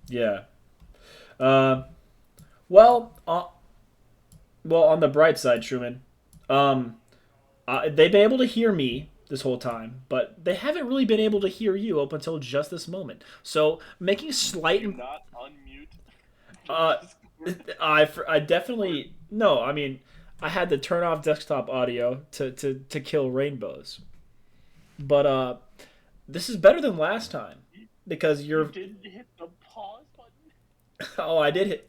Yeah. Uh, well, uh, well, on the bright side, Truman, um, they've been able to hear me this whole time, but they haven't really been able to hear you up until just this moment. So making Did slight, you not unmute the uh, Discord? I Or definitely no. I mean, I had to turn off desktop audio to kill rainbows, but this is better than last time you, because you you're. didn't hit the pause button? Oh, I did,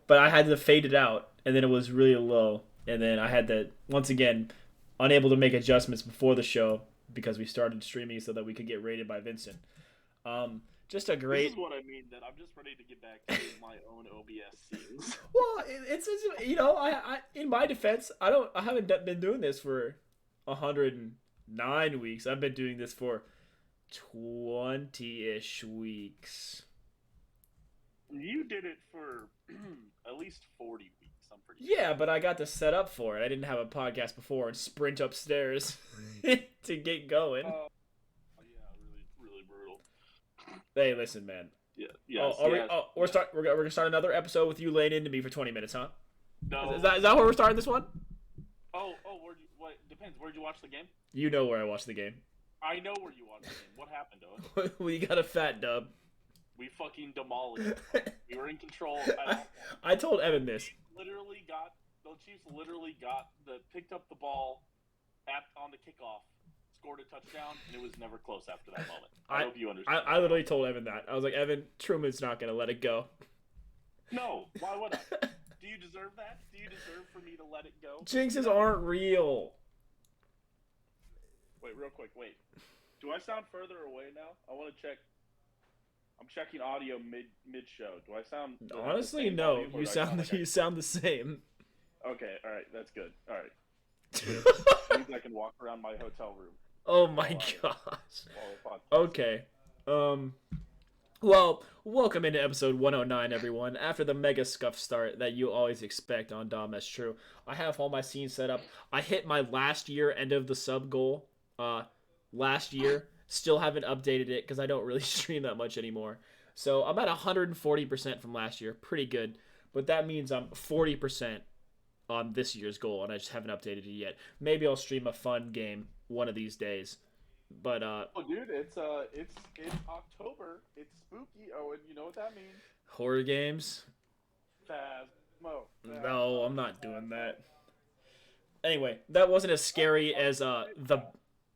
but I had to fade it out, and then it was really low, and then I had to once again unable to make adjustments before the show because we started streaming so that we could get rated by Vincent. Just a This is great. what I mean, that I'm just ready to get back to my own OBS scenes. Well, it's I in my defense, I haven't been doing this for 109 weeks. I've been doing this for 20ish weeks. You did it for at least 40 weeks, I'm pretty Yeah, sure. but I got to set up for it. I didn't have a podcast before and sprint upstairs to get going. Uh, yeah, really, really brutal. Hey, listen, man. Yeah, Oh, yes, are we? yes, Oh, yes. we're gonna start another episode with you laying into me for 20 minutes, huh? No, Is that where no. we're starting this one? What? Depends. Where'd you watch the game? You know where I watched the game. I know where you watched the game. What happened, Owen? We got a fat dub. We fucking demolished them, Owen. We were in control at I, all points. I told Evan this. Chiefs literally got the Chiefs literally got the picked up the ball at on the kickoff, scored a touchdown, and it was never close after that moment. I I, hope you understand I that now. literally told Evan that. I was like, Evan, Truman's not gonna let it go. No, why would I? Do you deserve that? Do you deserve for me to let it go? Jinxes No. aren't real. Wait, real quick. Wait. Do I sound further away now? I want to check. I'm checking audio mid show. Do I sound the Honestly, same no. volume, or do I sound like You sound the same. Okay, all right, that's good. All right, good. That means I can walk around my hotel room Oh while my I gosh. while I podcast. Okay. Um. Well, welcome into episode 109, everyone. After the mega scuff start that you always expect on Dom, that's true. I have all my scenes set up. I hit my last year end of the sub goal. Uh, last year. Still haven't updated it because I don't really stream that much anymore. So I'm at 140% from last year. Pretty good. But that means I'm 40% on this year's goal, and I just haven't updated it yet. Maybe I'll stream a fun game one of these days. But Oh, dude, it's October. It's spooky. Oh, and you know what that means? horror games? Phasmo, No, Phasmo, I'm not doing Phasmo. that. Anyway, that wasn't as scary Oh, as wait, the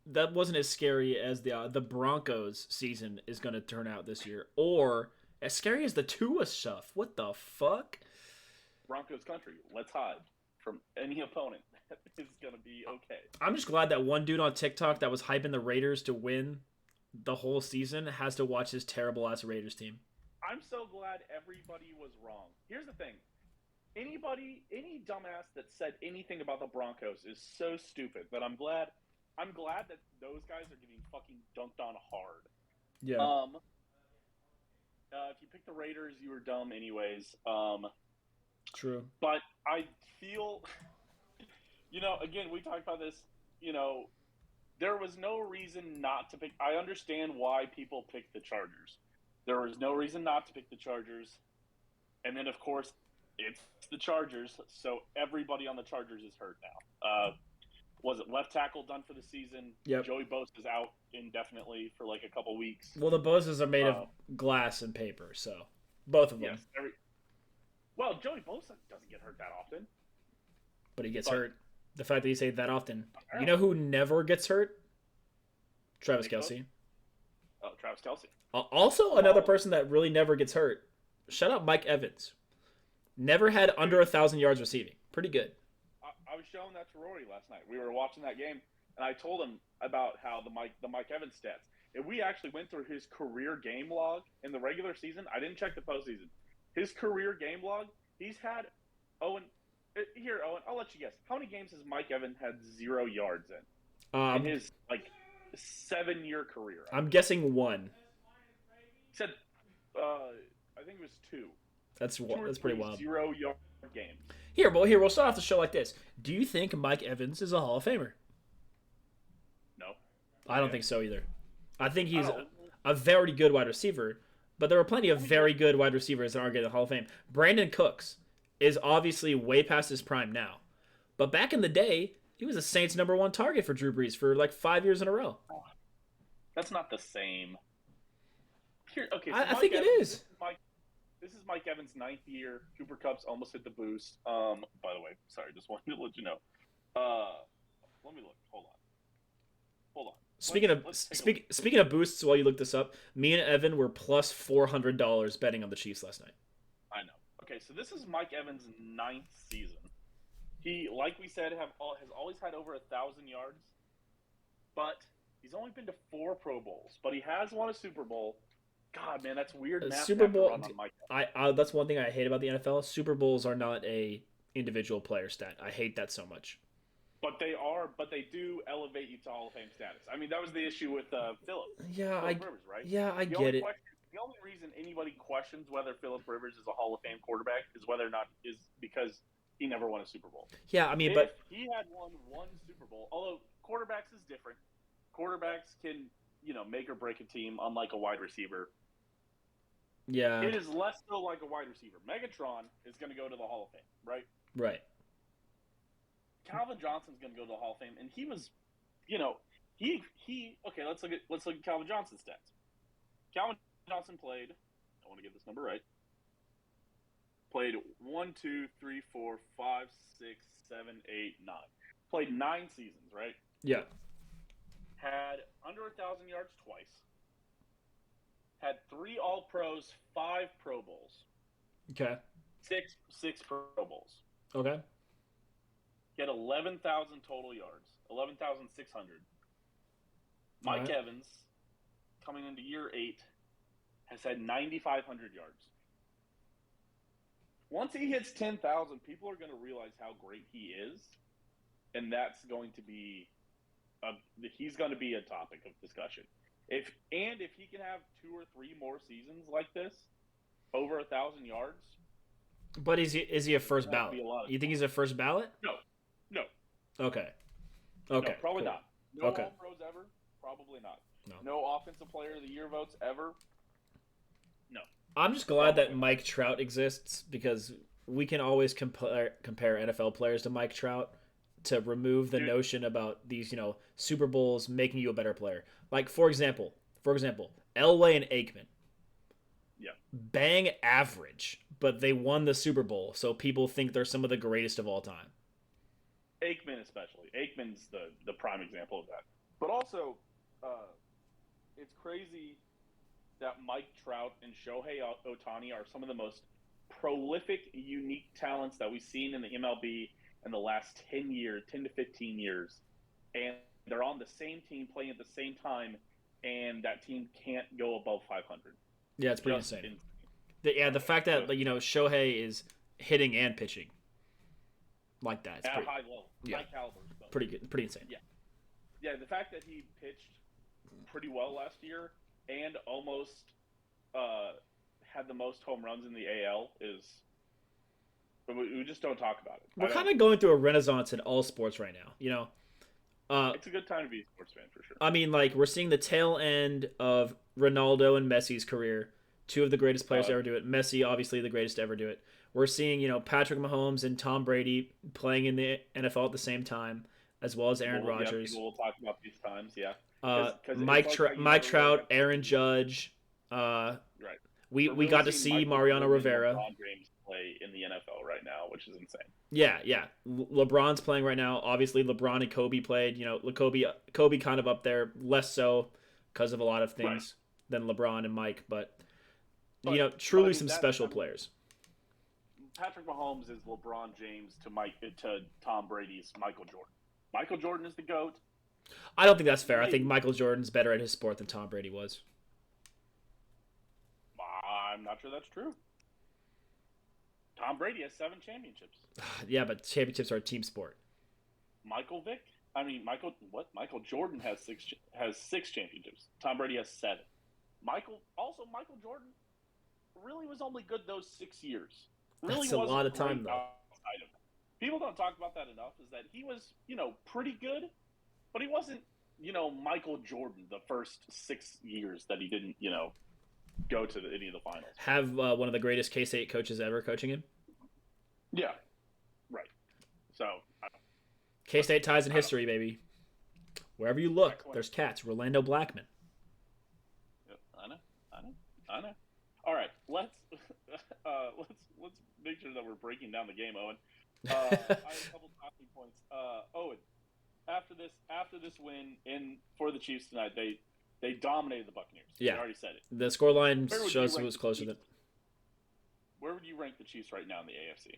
that wasn't as scary as the Broncos season is going to turn out this year, or as scary as the Tua stuff. What the fuck? Broncos country. Let's hide from any opponent. That is gonna be okay. I'm just glad that one dude on TikTok that was hyping the Raiders to win the whole season has to watch his terrible ass Raiders team. I'm so glad everybody was wrong. Here's the thing. Any dumbass that said anything about the Broncos is so stupid that I'm glad that those guys are getting fucking dunked on hard. Yeah, Um, if you pick the Raiders, you were dumb anyways. true. But I feel, again, we talked about this. You know, there was no reason not to pick. I understand why people pick the Chargers. There was no reason not to pick the Chargers, and then of course it's the Chargers, so everybody on the Chargers is hurt now. Was it left tackle done for the season? Yep. Joey Bosa is out indefinitely for like a couple weeks. Well, the Boses are made of Uh, glass and paper, so both of them. yes, well, Joey Bosa doesn't get hurt that often, But he gets but hurt. The fact that you say that often. You know apparently who never gets hurt? Travis Nick Bosa. Kelsey. Oh, Travis Kelsey. Also, another Well, person that really never gets hurt. Shout out Mike Evans. Never had under dude, 1,000 yards receiving. Pretty good. I was showing that to Rory last night. We were watching that game, and I told him about how the Mike Evans stats. And we actually went through his career game log in the regular season. I didn't check the postseason. His career game log, he's had Owen. Here, Owen, I'll let you guess. How many games has Mike Evans had 0 yards in Um, his 7-year career? I I'm believe guessing one. he said. I think it was two, two or That's pretty three wild. 0-yard games. Here we'll start off the show like this. Do you think Mike Evans is a Hall of Famer? No, I don't okay. think so either. I think I he's don't know. a very good wide receiver, But there were plenty of I mean, look, very good wide receivers that aren't getting the Hall of Fame. Brandon Cooks is obviously way past his prime now. But back in the day, he was a Saints #1 target for Drew Brees for like 5 years in a row. that's not the same. Here, okay, so I Mike think it Evans. is. This is Mike Evans' ninth year. Cooper Cup's almost hit the boost. By the way, sorry, just wanted to let you know. Let me look. Hold on. Speaking of boosts, while you look this up, me and Evan were plus $400 betting on the Chiefs last night. I know. Okay, so this is Mike Evans' ninth season. He, like we said, has always had over 1,000 yards, but he's only been to 4 Pro Bowls. But he has won a Super Bowl. God, man, that's weird math Super to Bowl. run on Mike. That's one thing I hate about the NFL. Super Bowls are not a individual player stat. I hate that so much. But they do elevate you to Hall of Fame status. I mean, that was the issue with Philip Rivers, right? I get it. The only reason anybody questions whether Philip Rivers is a Hall of Fame quarterback is whether or not is because he never won a Super Bowl. Yeah, I mean, if but he had won one Super Bowl, although quarterbacks is different. Quarterbacks can, make or break a team, unlike a wide receiver. Yeah, it is less so like a wide receiver. Megatron is going to go to the Hall of Fame, right? Right. Calvin Johnson's going to go to the Hall of Fame, and he was, okay. Let's look at Calvin Johnson's stats. Calvin Johnson played. I want to get this number right. Played 1, 2, 3, 4, 5, 6, 7, 8, 9. Played 9 seasons, right? Yeah. Had under 1,000 yards twice. Had 3 All-Pros, 5 Pro Bowls. Okay. 6 Pro Bowls. Okay. He had 11,000 total yards, 11,600. Mike Evans, coming into year 8, has had 9,500 yards. Once he hits 10,000, people are going to realize how great he is, and that's going to be he's going to be a topic of discussion. If he can have 2 or 3 more seasons like this, over 1,000 yards. But is he a first ballot? You think he's a first ballot? No. Okay. No, probably cool. not. No okay. All-Pros ever? Probably not. No. No Offensive Player of the Year votes ever? No. I'm just glad that Mike Trout exists because we can always compare NFL players to Mike Trout to remove the notion about these, Super Bowls making you a better player. Like, for example, Elway and Aikman. Yeah. Bang average, but they won the Super Bowl, so people think they're some of the greatest of all time. Aikman especially. Aikman's the prime example of that. But also, it's crazy that Mike Trout and Shohei Ohtani are some of the most prolific, unique talents that we've seen in the MLB in the last 10 to 15 years. And they're on the same team playing at the same time, and that team can't go above 500. Yeah, it's pretty insane. The fact that Shohei is hitting and pitching like that. It's at a high level. Yeah. High caliber. So. Pretty good. Pretty insane. Yeah, the fact that he pitched pretty well last year and almost had the most home runs in the AL is we just don't talk about it. We're kind of going through a renaissance in all sports right now, it's a good time to be a sports fan for sure. I mean, like, we're seeing the tail end of Ronaldo and Messi's career, 2 of the greatest players to ever do it. Messi, obviously, the greatest to ever do it. We're seeing, Patrick Mahomes and Tom Brady playing in the NFL at the the same time, as well as Aaron Rodgers. Yeah, we'll talk about these times, yeah. Mike Trout, Aaron Judge. Right. We got to see Mariano Rivera. LeBron James play in the NFL right now, which is insane. Yeah. LeBron's playing right now. Obviously, LeBron and Kobe played. Kobe kind of up there, less so because of a lot of things than LeBron and Mike, but truly some special players. Patrick Mahomes is LeBron James to Tom Brady's Michael Jordan. Michael Jordan is the GOAT. I don't think that's fair. I think Michael Jordan's better at his sport than Tom Brady was. I'm not sure that's true. Tom Brady has 7 championships. Yeah, but championships are a team sport. Michael Jordan has 6 championships. Tom Brady has 7. Michael Jordan really was only good those 6 years. Really That's a lot of time, though. People don't talk about that enough, is that he was, pretty good, but he wasn't, Michael Jordan the first 6 years that he didn't, go to any of the finals. Have one of the greatest K-State coaches ever coaching him. Yeah, right. So K-State ties in history, baby. Wherever you look, Excellent. there's cats. Rolando Blackman. Yep, I know. All right, let's make sure that we're breaking down the game, Owen. I have a couple talking points. Owen, after this win for the Chiefs tonight, they dominated the Buccaneers. Yeah, I already said it. The scoreline shows it was closer than. Where would you rank the Chiefs right now in the AFC?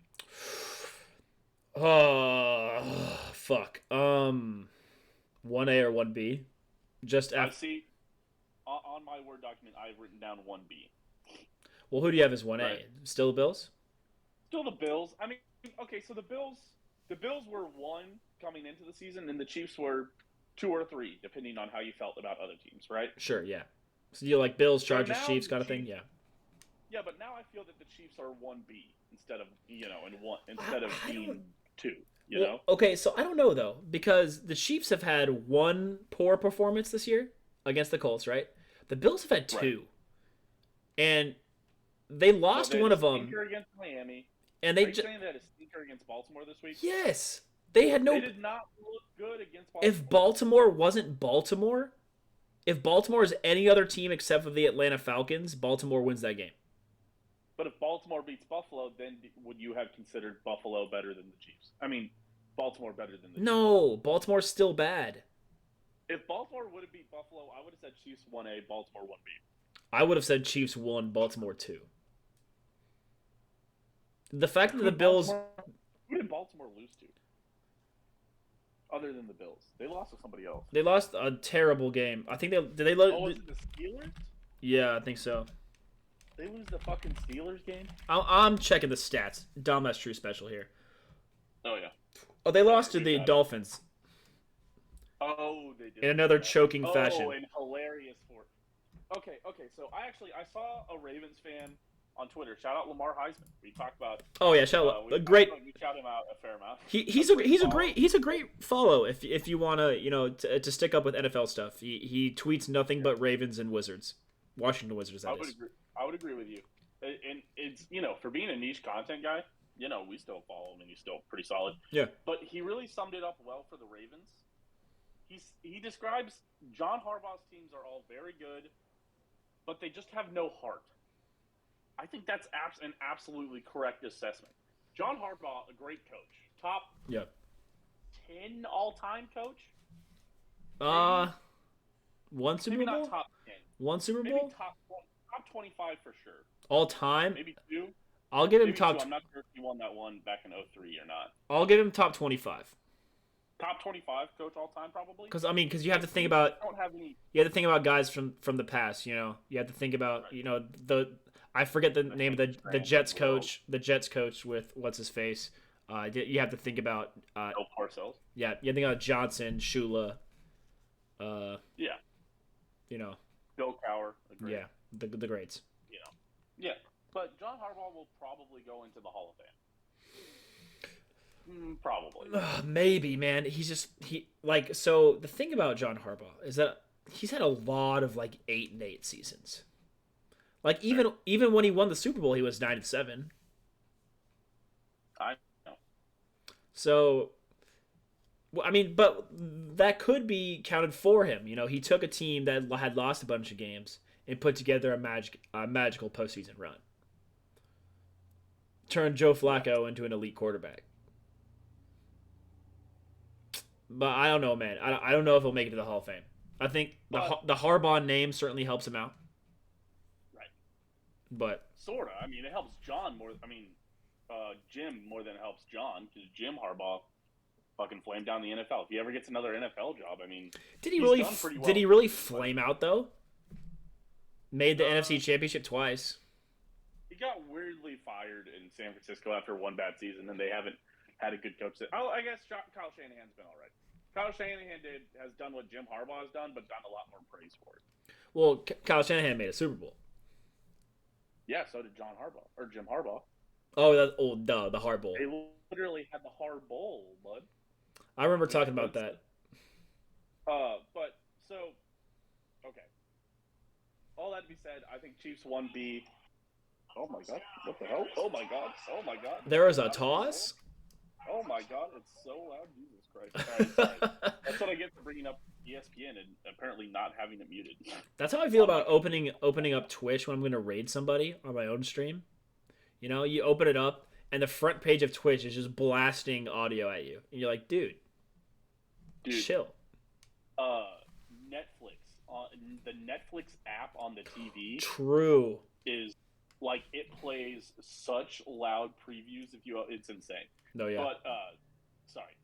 Oh, fuck. 1A or 1B? Just I after. see. On my Word document, I've written down 1B. Well, who do you have as 1A? Right. Still the Bills? Still the Bills. I mean, okay, so the Bills were 1 coming into the season, and the Chiefs were 2 or 3, depending on how you felt about other teams, right? Sure, yeah. So you like Bills, Chargers, now Chiefs the kind of thing? Chiefs- Yeah. Yeah, but now I feel that the Chiefs are 1B instead of being 2. You know? Okay, so I don't know though, because the Chiefs have had one poor performance this year against the Colts, right? The Bills have had 2, Right. and they lost they had one a of them. stinker against Miami. And Are they you saying they had a stinker against Baltimore this week? yes, they had no. They did not look good against Baltimore. If Baltimore wasn't Baltimore, if Baltimore is any other team except for the Atlanta Falcons, Baltimore wins that game. But if Baltimore beats Buffalo, then would you have considered Buffalo better than the Chiefs? I mean, Baltimore better than the Chiefs. No, Baltimore's still bad. If Baltimore would have beat Buffalo, I would have said Chiefs 1A, Baltimore 1B. I would have said Chiefs 1, Baltimore 2. The fact that the Bills... Who did Baltimore lose to? Other than the Bills. They lost to somebody else. They lost a terrible game. I think they... Did they Oh, was it the Steelers? Yeah, I think so. They lose the fucking Steelers game? I'm checking the stats. Dom, that's true special here. Oh, yeah. Oh, they lost to the Dolphins. Oh, they did. In another choking fashion. Oh, in hilarious sport. Okay, so I saw a Ravens fan on Twitter. Shout out Lamar Heisman. We talked about. Oh yeah, shout out. We shout him out a fair amount. He's a great follow if you want to to stick up with NFL stuff. He tweets nothing but Ravens and Wizards, Washington Wizards. I would agree with you. And it's for being a niche content guy, we still follow him and he's still pretty solid. Yeah. But he really summed it up well for the Ravens. He describes John Harbaugh's teams are all very good, but they just have no heart. I think that's an absolutely correct assessment. John Harbaugh, a great coach, top 10 all-time coach. One Super Maybe Bowl. Not top 10. One Super Bowl. Maybe top 25 for sure. All time. Maybe 2. I'll give him maybe top. 2. I'm not sure if he won that one back in 03 or not. I'll give him top 25. Top 25 coach all time, probably. Because you have to think about. Don't have any. You have to think about guys from the past. You have to think about I forget the name of the Jets coach. The Jets coach with what's his face. You have to think about. Bill Parcells. Yeah, you have to think about Johnson, Shula. Yeah. Bill Cowher. Yeah, the greats. Yeah, but John Harbaugh will probably go into the Hall of Fame. Probably. Maybe, man. So the thing about John Harbaugh is that he's had a lot of 8-8 seasons. Even when he won the Super Bowl, he was 9-7. I know. So, but that could be counted for him. He took a team that had lost a bunch of games and put together a magical postseason run. Turned Joe Flacco into an elite quarterback. But I don't know, man. I don't know if he'll make it to the Hall of Fame. I think the Harbaugh name certainly helps him out. Right. But sorta. It helps John more. Jim more than it helps John, because Jim Harbaugh fucking flamed down the NFL. If he ever gets another NFL job, did he really? Did he really flame out though? Made the NFC Championship twice. He got weirdly fired in San Francisco after one bad season, and they haven't had a good coach. I guess Kyle Shanahan's been all right. Kyle Shanahan has done what Jim Harbaugh has done, but gotten a lot more praise for it. Well, Kyle Shanahan made a Super Bowl. Yeah, so did Jim Harbaugh. Oh, the Hard Bowl. They literally had the Hard Bowl, bud. I remember talking about that. Okay. all that to be said, I think Chiefs 1B. Oh my god! What the hell? Oh my god! Oh my god! There is a toss. Oh my god! It's so loud. Jesus Christ! Sorry. That's what I get for bringing up ESPN and apparently not having it muted. That's how I feel about opening up Twitch when I'm gonna raid somebody on my own stream. You know, you open it up and the front page of Twitch is just blasting audio at you, and you're like, dude, chill. Netflix on the Netflix app on the TV. True. Is like it plays such loud previews it's insane. No, yeah. But sorry,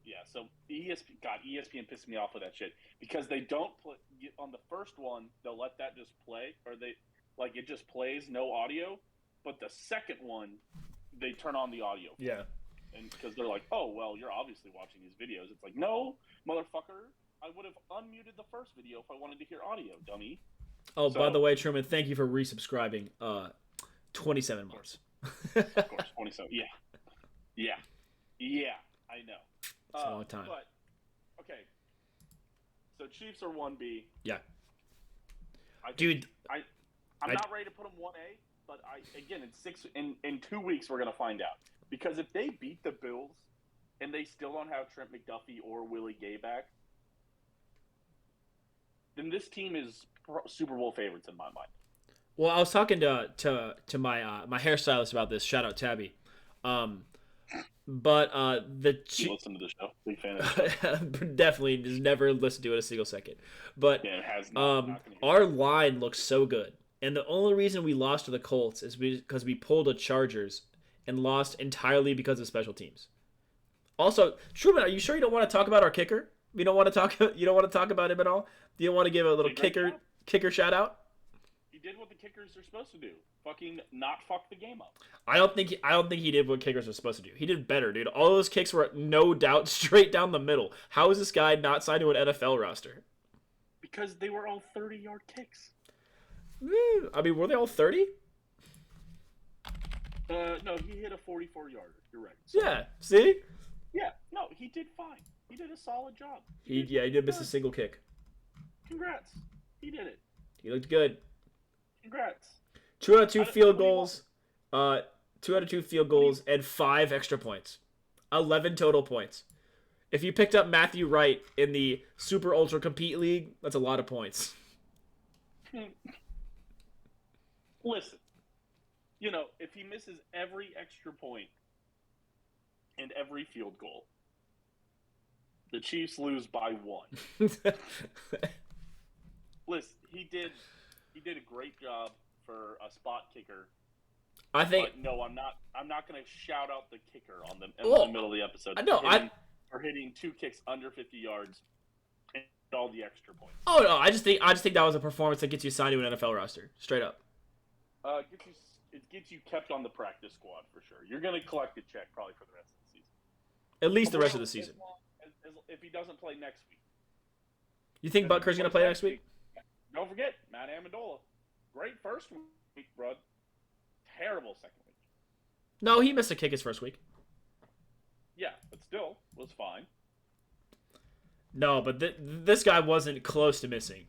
yeah. So ESPN pissed me off with that shit because they don't put on the first one. They'll let that just play, or it just plays no audio. But the second one, they turn on the audio. Yeah. And because they're like, oh well, you're obviously watching these videos. It's like, no, motherfucker. I would have unmuted the first video if I wanted to hear audio, dummy. Oh, by the way, Truman, thank you for resubscribing. 27 months. Of course, 27. Yeah. I know. It's a long time. But okay, so Chiefs are 1B. Yeah. Dude, I'm not ready to put them 1A, but in 2 weeks we're gonna find out because if they beat the Bills and they still don't have Trent McDuffie or Willie Gay back, then this team is Super Bowl favorites in my mind. Well, I was talking to my my hairstylist about this. Shout out Tabby. But You listen to the show, big fan of the show. Definitely just never listened to it a single second. But yeah, it has not our line looks so good, and the only reason we lost to the Colts is because we pulled a Chargers and lost entirely because of special teams. Also, Truman, are you sure you don't want to talk about our kicker? You don't want to talk. You don't want to talk about him at all. Do you want to give a little kicker shout out? He did what the kickers are supposed to do. Fucking not fuck the game up. I don't think he did what kickers are supposed to do. He did better, dude. All those kicks were no doubt straight down the middle. How is this guy not signed to an NFL roster? Because they were all 30-yard kicks. I mean, were they all 30? No, he hit a 44-yarder. You're right. So, yeah. See? Yeah. No, he did fine. He did a solid job. He did miss a single kick. Congrats. He did it. He looked good. Congrats. 2 out of 2 field goals. 2 out of 2 field goals and 5 extra points. 11 total points. If you picked up Matthew Wright in the Super Ultra Compete League, that's a lot of points. Listen, if he misses every extra point and every field goal, the Chiefs lose by 1. Listen, he did a great job for a spot kicker. I think. But no, I'm not going to shout out the kicker in the middle of the episode. I know. For hitting 2 kicks under 50 yards and all the extra points. Oh no, I just think that was a performance that gets you signed to an NFL roster, straight up. It gets you kept on the practice squad for sure. You're going to collect a check probably for the rest of the season. At least the rest of the season. If he doesn't play next week. You think Butker's going to play next week? Don't forget, Matt Amendola. Great first week, bro. Terrible second week. No, he missed a kick his first week. Yeah, but still, was fine. No, but this guy wasn't close to missing.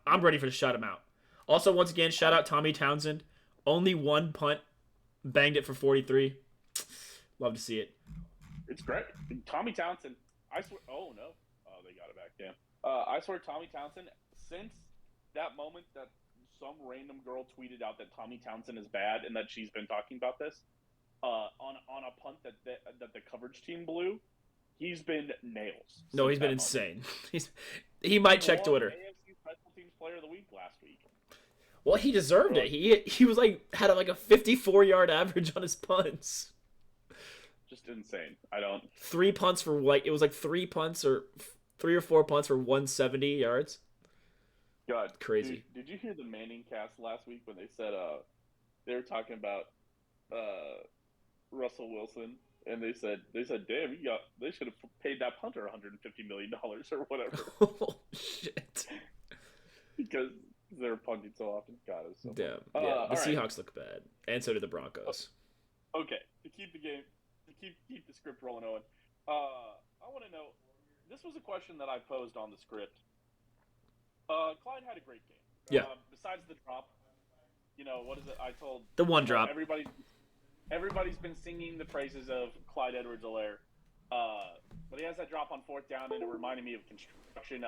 I'm ready to shut him out. Also, once again, shout out Tommy Townsend. Only 1 punt. Banged it for 43. Love to see it. It's great. Tommy Townsend, I swear. Oh, no. Oh, they got it back. Damn. I swear Tommy Townsend, since that moment that some random girl tweeted out that Tommy Townsend is bad and that she's been talking about this, on a punt that the coverage team blew, he's been nails. No, he's been insane. He might check Twitter. AFC Special Teams Player of the Week last week. Well, he deserved it. He was had a 54-yard average on his punts. Just insane. I don't. 3 punts for it was 3 punts or 3 or 4 punts for 170 yards. God, crazy. Did you hear the Manning cast last week when they said they were talking about Russell Wilson and they said damn, they should have paid that punter $150 million or whatever. Oh shit. Because they're punting so often. God, it's so damn. Yeah, the Seahawks look bad, and so do the Broncos. Okay, to keep the game, keep the script rolling, Owen. I want to know. This was a question that I posed on the script. Clyde had a great game. Yeah, Besides the drop, what is it? I told the one drop. everybody's been singing the praises of Clyde Edwards-Helaire, but he has that drop on fourth down, and it reminded me of construction.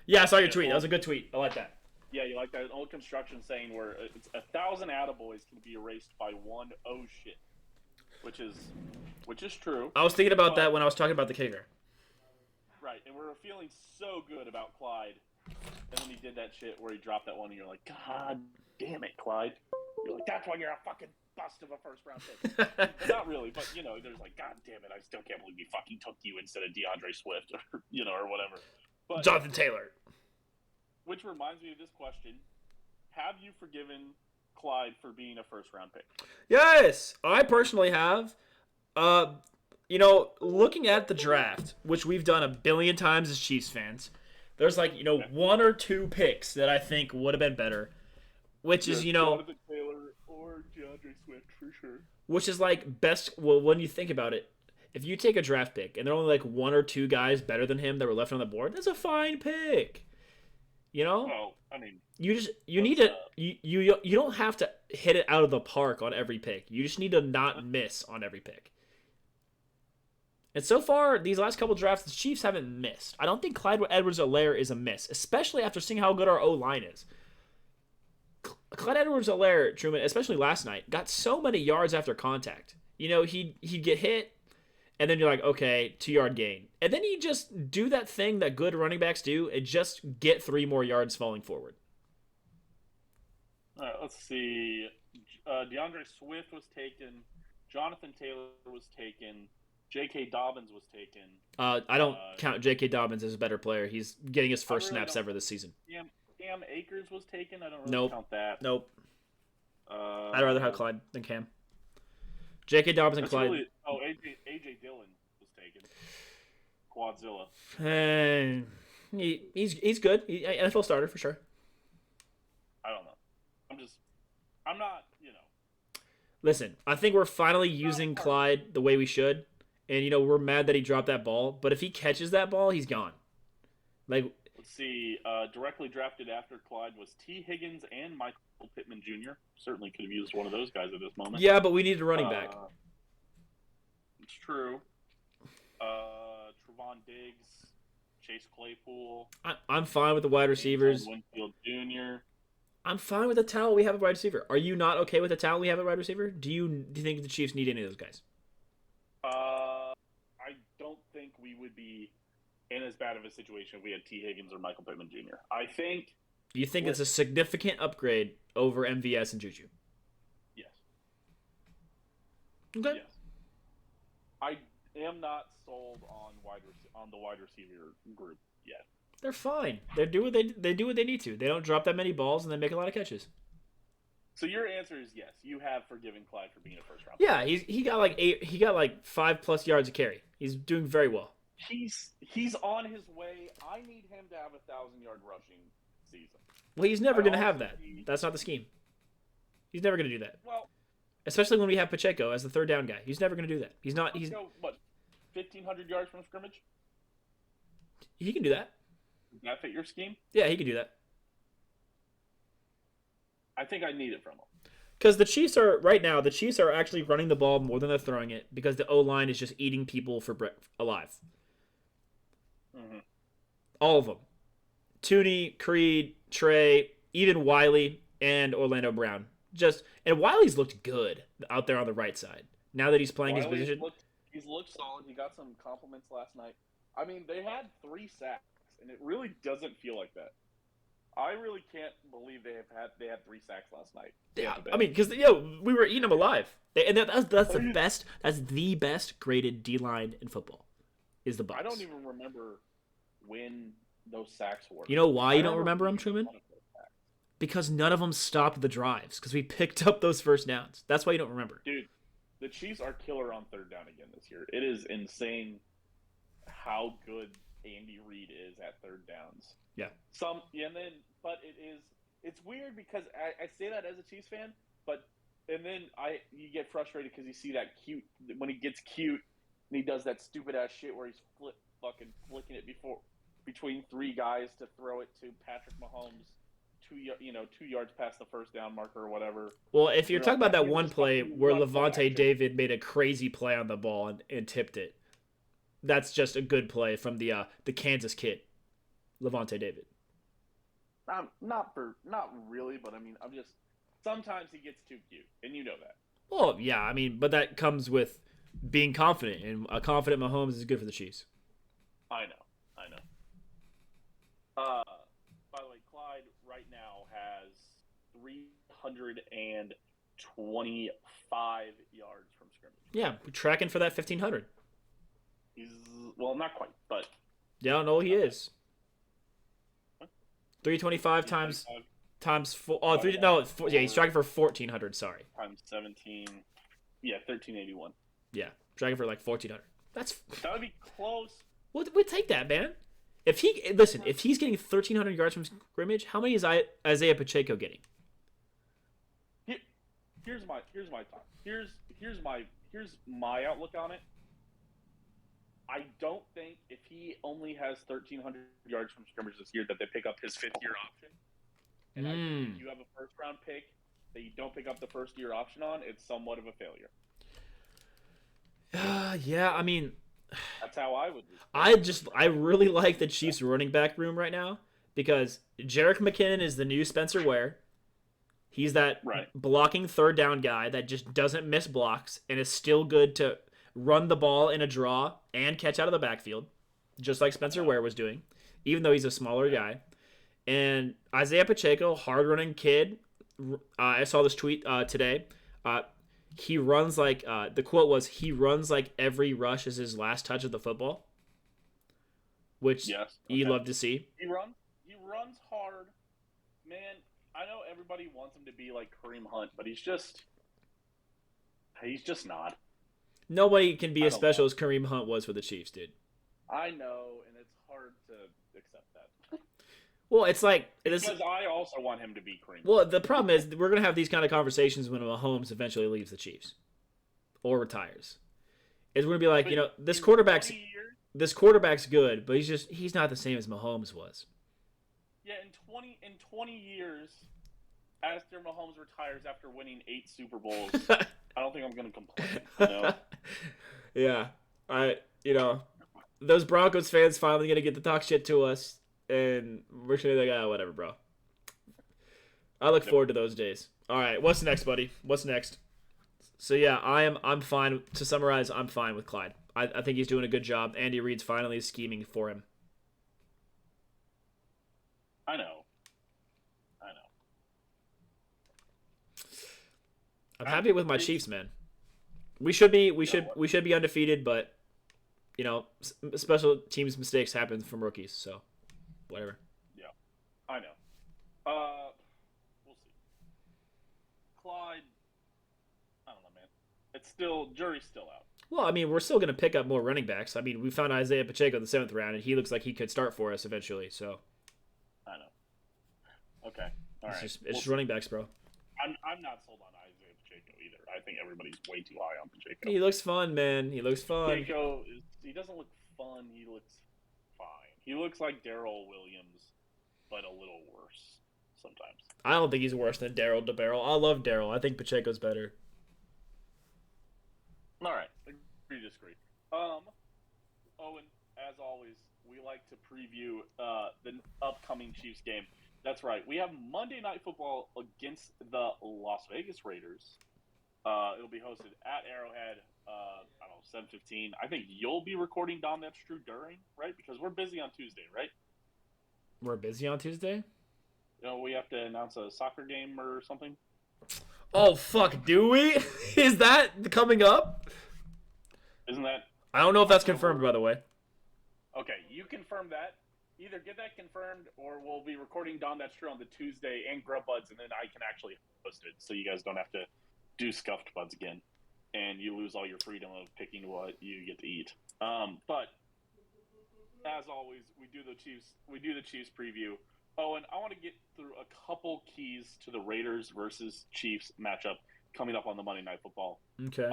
Yeah, I saw your tweet. That was a good tweet. I like that. Yeah, you like that old construction saying where it's 1,000 attaboys can be erased by one oh shit, which is true. I was thinking about that when I was talking about the kicker. Right, and we're feeling so good about Clyde, and then he did that shit where he dropped that one, and you're like, God damn it, Clyde. You're like, that's why you're a fucking bust of a first-round pick. But not really, but, there's like, God damn it, I still can't believe he fucking took you instead of DeAndre Swift, or whatever. But, Jonathan Taylor. Which reminds me of this question. Have you forgiven Clyde for being a first-round pick? Yes, I personally have. Looking at the draft, which we've done a billion times as Chiefs fans, there's one or two picks that I think would have been better, which is Jonathan Taylor or DeAndre Swift for sure. Which is best. Well, when you think about it, if you take a draft pick and there are only one or two guys better than him that were left on the board, that's a fine pick. Well, I mean, you need to you don't have to hit it out of the park on every pick. You just need to not miss on every pick. And so far, these last couple drafts, the Chiefs haven't missed. I don't think Clyde Edwards-Helaire is a miss, especially after seeing how good our O-line is. Clyde Edwards-Helaire, Truman, especially last night, got so many yards after contact. He'd get hit, and then you're like, okay, 2-yard gain. And then he'd just do that thing that good running backs do and just get 3 more yards falling forward. All right, let's see. DeAndre Swift was taken. Jonathan Taylor was taken. J.K. Dobbins was taken. I don't count J.K. Dobbins as a better player. He's getting his first really snaps ever this season. Cam Akers was taken. I don't really count that. Nope. I'd rather have Clyde than Cam. J.K. Dobbins and Clyde. A.J. Dillon was taken. Quadzilla. He's good. NFL starter for sure. I don't know. I'm not. Listen, I think we're finally using Clyde the way we should. And, we're mad that he dropped that ball. But if he catches that ball, he's gone. Let's see. Directly drafted after Clyde was T. Higgins and Michael Pittman Jr. Certainly could have used one of those guys at this moment. Yeah, but we needed a running back. It's true. Trevon Diggs, Chase Claypool. I'm fine with the wide receivers. Winfield Jr. I'm fine with the talent we have at wide receiver. Are you not okay with the talent we have at wide receiver? Do you think the Chiefs need any of those guys? I don't think we would be in as bad of a situation if we had T. Higgins or Michael Pittman Jr. I think. You think it's a significant upgrade over MVS and Juju? Yes. Okay. Yes. I am not sold on the wide receiver group yet. They're fine. They do what they need to. They don't drop that many balls and they make a lot of catches. So your answer is yes. You have forgiven Clyde for being a first round. Yeah, he got he got 5+ yards a carry. He's doing very well. He's on his way. I need him to have 1,000-yard rushing season. Well, he's never going to have that. That's not the scheme. He's never going to do that. Well, especially when we have Pacheco as the third down guy. He's never going to do that. He's not. He's what, 1,500 yards from scrimmage? He can do that. Does that fit your scheme? Yeah, he can do that. I think I need it from him. Because the Chiefs are actually running the ball more than they're throwing it because the O-line is just eating people alive. Mm-hmm. All of them. Tooney, Creed, Trey, even Wiley, and Orlando Brown. And Wiley's looked good out there on the right side. Now that he's playing his position. He's looked solid. He got some compliments last night. I mean, they had 3 sacks, and it really doesn't feel like that. I really can't believe they had 3 sacks last night. Yeah, I mean, because we were eating them alive, and that's the best. That's the best graded D line in football. Is the Bucs. I don't even remember when those sacks were. You know why you don't remember them, Truman? Because none of them stopped the drives. Because we picked up those first downs. That's why you don't remember. Dude, the Chiefs are killer on third down again this year. It is insane how good Andy Reid is at third downs. Yeah. But it's weird because I say that as a Chiefs fan, and then you get frustrated because you see that when he gets cute and he does that stupid ass shit where he's fucking flicking it between 3 guys to throw it to Patrick Mahomes 2 yards past the first down marker or whatever. Well, if you're You're talking like, about that that game's one just play fucking where run play Levante action. David made a crazy play on the ball and tipped it, that's just a good play from the Kansas kid, Levante David. Not really, but I mean, I'm just sometimes he gets too cute, and you know that. Well, yeah, I mean, but that comes with being confident, and a confident Mahomes is good for the Chiefs. I know, I know. By the way, Clyde right now has 325 yards from scrimmage. Yeah, tracking for that 1,500. He's well, not quite, but Yeah, I don't know who he not bad. is. 325 times 325 times four. Oh, divided three. by No, yeah, he's 4 tracking for 1,400. Sorry. times 17. Yeah, 1381. Yeah, tracking for like 1,400. That's That would be close. we'll take that, man. If he's getting 1,300 yards from scrimmage, how many is Isaiah Pacheco getting? Here, here's my thought. Here's my outlook on it. I don't think if he only has 1,300 yards from scrimmage this year that they pick up his 5th-year option. And I think if you have a first-round pick that you don't pick up the first-year option on, it's somewhat of a failure. Yeah, I mean, That's how I would. I really like the Chiefs running back room right now because Jerick McKinnon is the new Spencer Ware. He's that Right. blocking third down guy that just doesn't miss blocks and is still good to run the ball in a draw and catch out of the backfield, just like Spencer Ware was doing, even though he's a smaller guy. And Isaiah Pacheco, hard running kid. I saw this tweet today. He runs like the quote was he runs like every rush is his last touch of the football, which Yes. you Okay. love to see. He runs hard. Man, I know everybody wants him to be like Kareem Hunt, but he's just not. Nobody can be I as don't special know. as Kareem Hunt was for the Chiefs, dude. I know, and it's hard to accept that. Well, it's like this. Because I also want him to be Kareem. Well, the problem is we're gonna have these kind of conversations when Mahomes eventually leaves the Chiefs or retires. Is we're gonna be like, But you know, this in quarterback's 20 years, this quarterback's good, but he's not the same as Mahomes was. yeah, in 20 years, after Mahomes retires after winning 8 Super Bowls, I don't think I'm gonna complain. You know? Yeah, those Broncos fans finally gonna get to talk shit to us, and we're gonna be like, ah, whatever, bro. I look forward to those days. All right, what's next, buddy? What's next? So yeah, I'm fine. To summarize, I'm fine with Clyde. I think he's doing a good job. Andy Reid's finally scheming for him. I know. I'm happy with my Chiefs, man. We should be undefeated, but special teams mistakes happen from rookies, so whatever. Yeah, I know. We'll see. Clyde, I don't know, man. It's still jury's still out. Well, I mean, we're still going to pick up more running backs. I mean, we found Isaiah Pacheco in the 7th round, and he looks like he could start for us eventually. So I know. Okay, all right. It's just running backs, bro. I'm not sold on Isaiah Pacheco either. I think everybody's way too high on Pacheco. He looks fun, man. He looks fun. Pacheco, he doesn't look fun. He looks fine. He looks like Darrell Williams, but a little worse sometimes. I don't think he's worse than Daryl DeBarrel. I love Daryl. I think Pacheco's better. All right, agree to disagree. Owen, as always, we like to preview the upcoming Chiefs game. That's right. We have Monday Night Football against the Las Vegas Raiders. It'll be hosted at Arrowhead. I don't know, 7:15. I think you'll be recording Dom. That's true during, right? Because we're busy on Tuesday, right? We're busy on Tuesday? We have to announce a soccer game or something. Oh, fuck, do we? Is that coming up? Isn't that? I don't know if that's confirmed, by the way. Okay, you confirm that. Either get that confirmed, or we'll be recording Don That's True on the Tuesday and Grub Buds, and then I can actually host it, so you guys don't have to do Scuffed Buds again, and you lose all your freedom of picking what you get to eat. But as always, we do the Chiefs preview. Oh, and I want to get through a couple keys to the Raiders versus Chiefs matchup coming up on the Monday Night Football. Okay.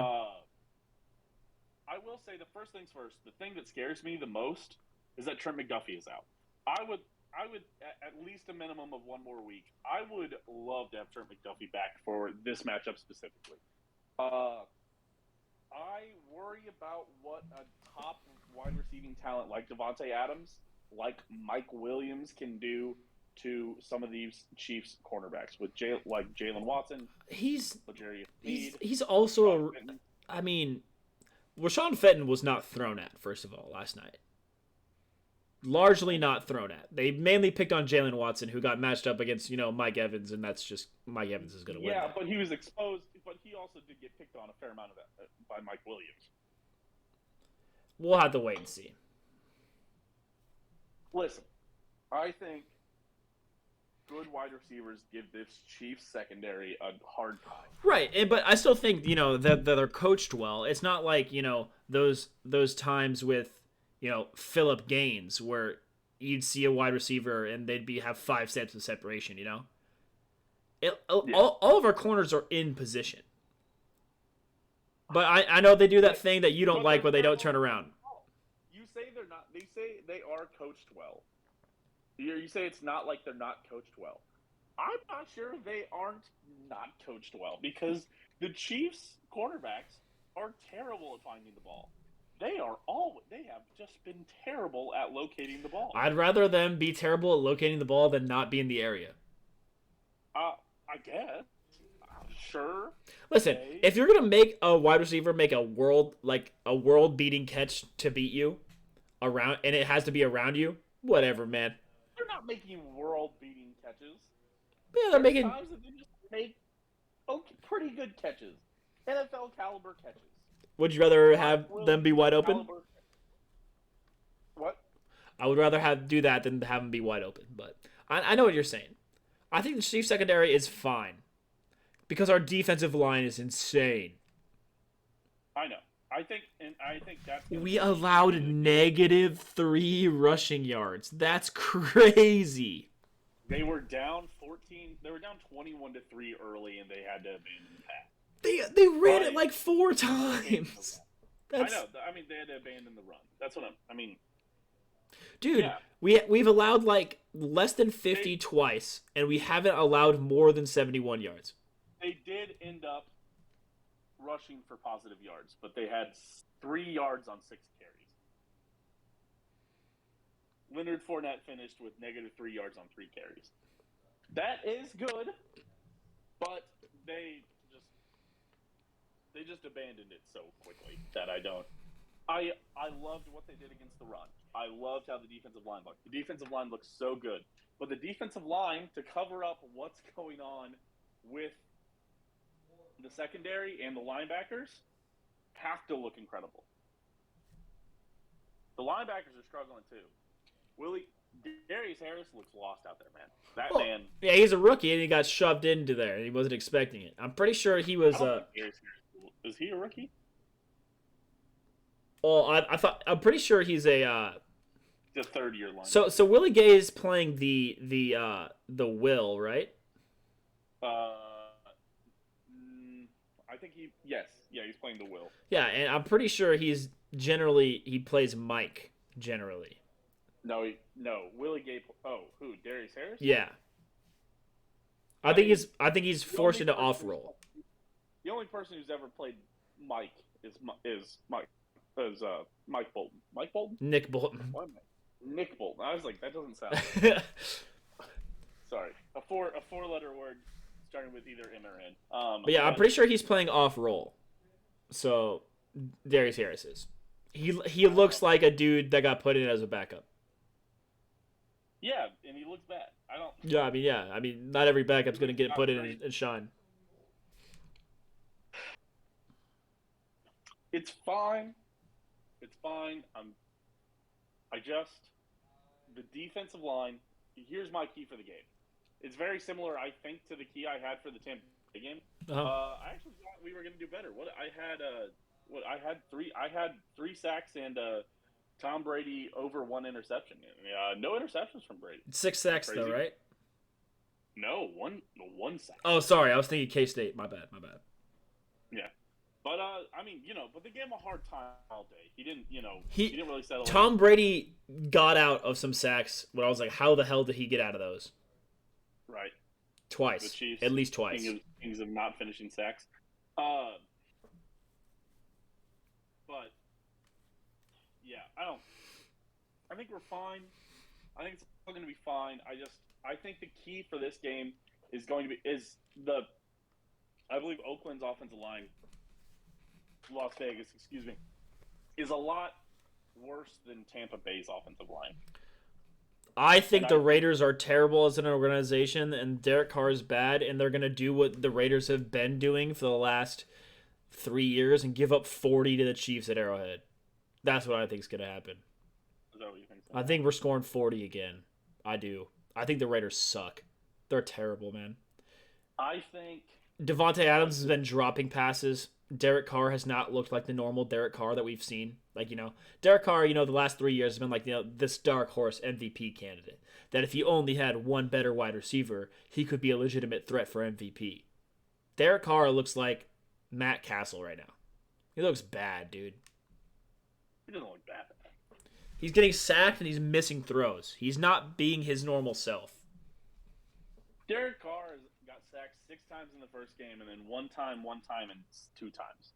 I will say the first things first. The thing that scares me the most is that Trent McDuffie is out. I I would at least a minimum of one more week. I would love to have Trent McDuffie back for this matchup specifically. I worry about what a top wide receiving talent like Devontae Adams, like Mike Williams, can do to some of these Chiefs cornerbacks with Jalen Watson, He's L'Jarius he's Sneed, he's Sean also Fenton. I mean, Rashawn Fenton was not thrown at, first of all, last night. Largely not thrown at. They mainly picked on Jalen Watson, who got matched up against, Mike Evans, and that's just Mike Evans is going to win Yeah, that. but he was exposed. But he also did get picked on a fair amount of that by Mike Williams. We'll have to wait and see. Listen, I think good wide receivers give this Chiefs secondary a hard time. Right, but I still think that they're coached well. It's not like those times with Phillip Gaines where you'd see a wide receiver and they'd have 5 steps of separation. All of our corners are in position. But I know they do that thing that you don't like where they don't turn around. You say they're not. They say they are coached well. You say it's not like they're not coached well. I'm not sure they aren't not coached well because the Chiefs cornerbacks are terrible at finding the ball. They have just been terrible at locating the ball. I'd rather them be terrible at locating the ball than not be in the area. I guess. Sure. Listen, if you're gonna make a wide receiver make a world beating catch to beat you around, and it has to be around you, whatever, man. They're not making world beating catches. Yeah, they're making times that they just make pretty good catches, NFL caliber catches. Would you rather have them be wide open? What? I would rather do that than have them be wide open. But I know what you're saying. I think the Chiefs secondary is fine because our defensive line is insane. I know. I think that's. We allowed -3 rushing yards. That's crazy. They were down 14. They were down 21-3 early, and they had to abandon the pass. They ran it like 4 times. I know. I mean, they had to abandon the run. That's what I mean. Dude, yeah. we've allowed like less than 50 twice, and we haven't allowed more than 71 yards. They did end up rushing for positive yards, but they had 3 yards on 6 carries. Leonard Fournette finished with -3 yards on 3 carries. That is good, but they just abandoned it so quickly that I don't. I loved what they did against the run. I loved how the defensive line looked. The defensive line looks so good, but the defensive line, to cover up what's going on with the secondary and the linebackers, have to look incredible. The linebackers are struggling too. Darius Harris looks lost out there, man. Man. Yeah, he's a rookie and he got shoved into there. He wasn't expecting it. I'm pretty sure he was. Is he a rookie? Well, I'm pretty sure he's a. The 3rd-year line. So Willie Gay is playing the Will, right? I think he's playing the Will. Yeah, and I'm pretty sure he plays Mike generally. No, Willie Gay. Who? Darius Harris? Yeah. I think he's forced into off role. The only person who's ever played Mike is Mike Bolton. Mike Bolton? Nick Bolton. Nick Bolton. I was like, that doesn't sound right. Sorry. A 4-letter word starting with either M or N. But yeah, I'm pretty sure he's playing off role. So Darius Harris is. He looks like a dude that got put in as a backup. Yeah, and he looks bad. Yeah, I mean, not every backup's going to get put in and shine. It's fine. The defensive line. Here's my key for the game. It's very similar, I think, to the key I had for the Tampa Bay game. Uh-huh. I actually thought we were going to do better. I had 3 sacks and Tom Brady over 1 interception. No interceptions from Brady. 6 sacks though, right? No, one sack. Oh, sorry, I was thinking K-State. My bad. Yeah. But I mean, but they gave him a hard time all day. He didn't, he He didn't really settle in. Tom Brady got out of some sacks when I was like, how the hell did he get out of those? Right. The Twice, Chiefs, at least twice. kings of not finishing sacks. Uh, but yeah, I think we're fine. I think it's all going to be fine. I think the key for this game is going to be I believe Oakland's offensive line, Las Vegas, excuse me, is a lot worse than Tampa Bay's offensive line. I think the Raiders are terrible as an organization, and Derek Carr is bad, and they're going to do what the Raiders have been doing for the last 3 years and give up 40 to the Chiefs at Arrowhead. That's what I think is going to happen. Is that what you think? I think we're scoring 40 again. I do. I think the Raiders suck. They're terrible, man. I think Devontae Adams has been dropping passes. Derek Carr has not looked like the normal Derek Carr that we've seen. Derek Carr, the last 3 years has been like, this dark horse MVP candidate. That if he only had one better wide receiver, he could be a legitimate threat for MVP. Derek Carr looks like Matt Castle right now. He looks bad, dude. He doesn't look bad. He's getting sacked and he's missing throws. He's not being his normal self. Derek Carr got sacked 6 times in the first game and then one time, and 2 times.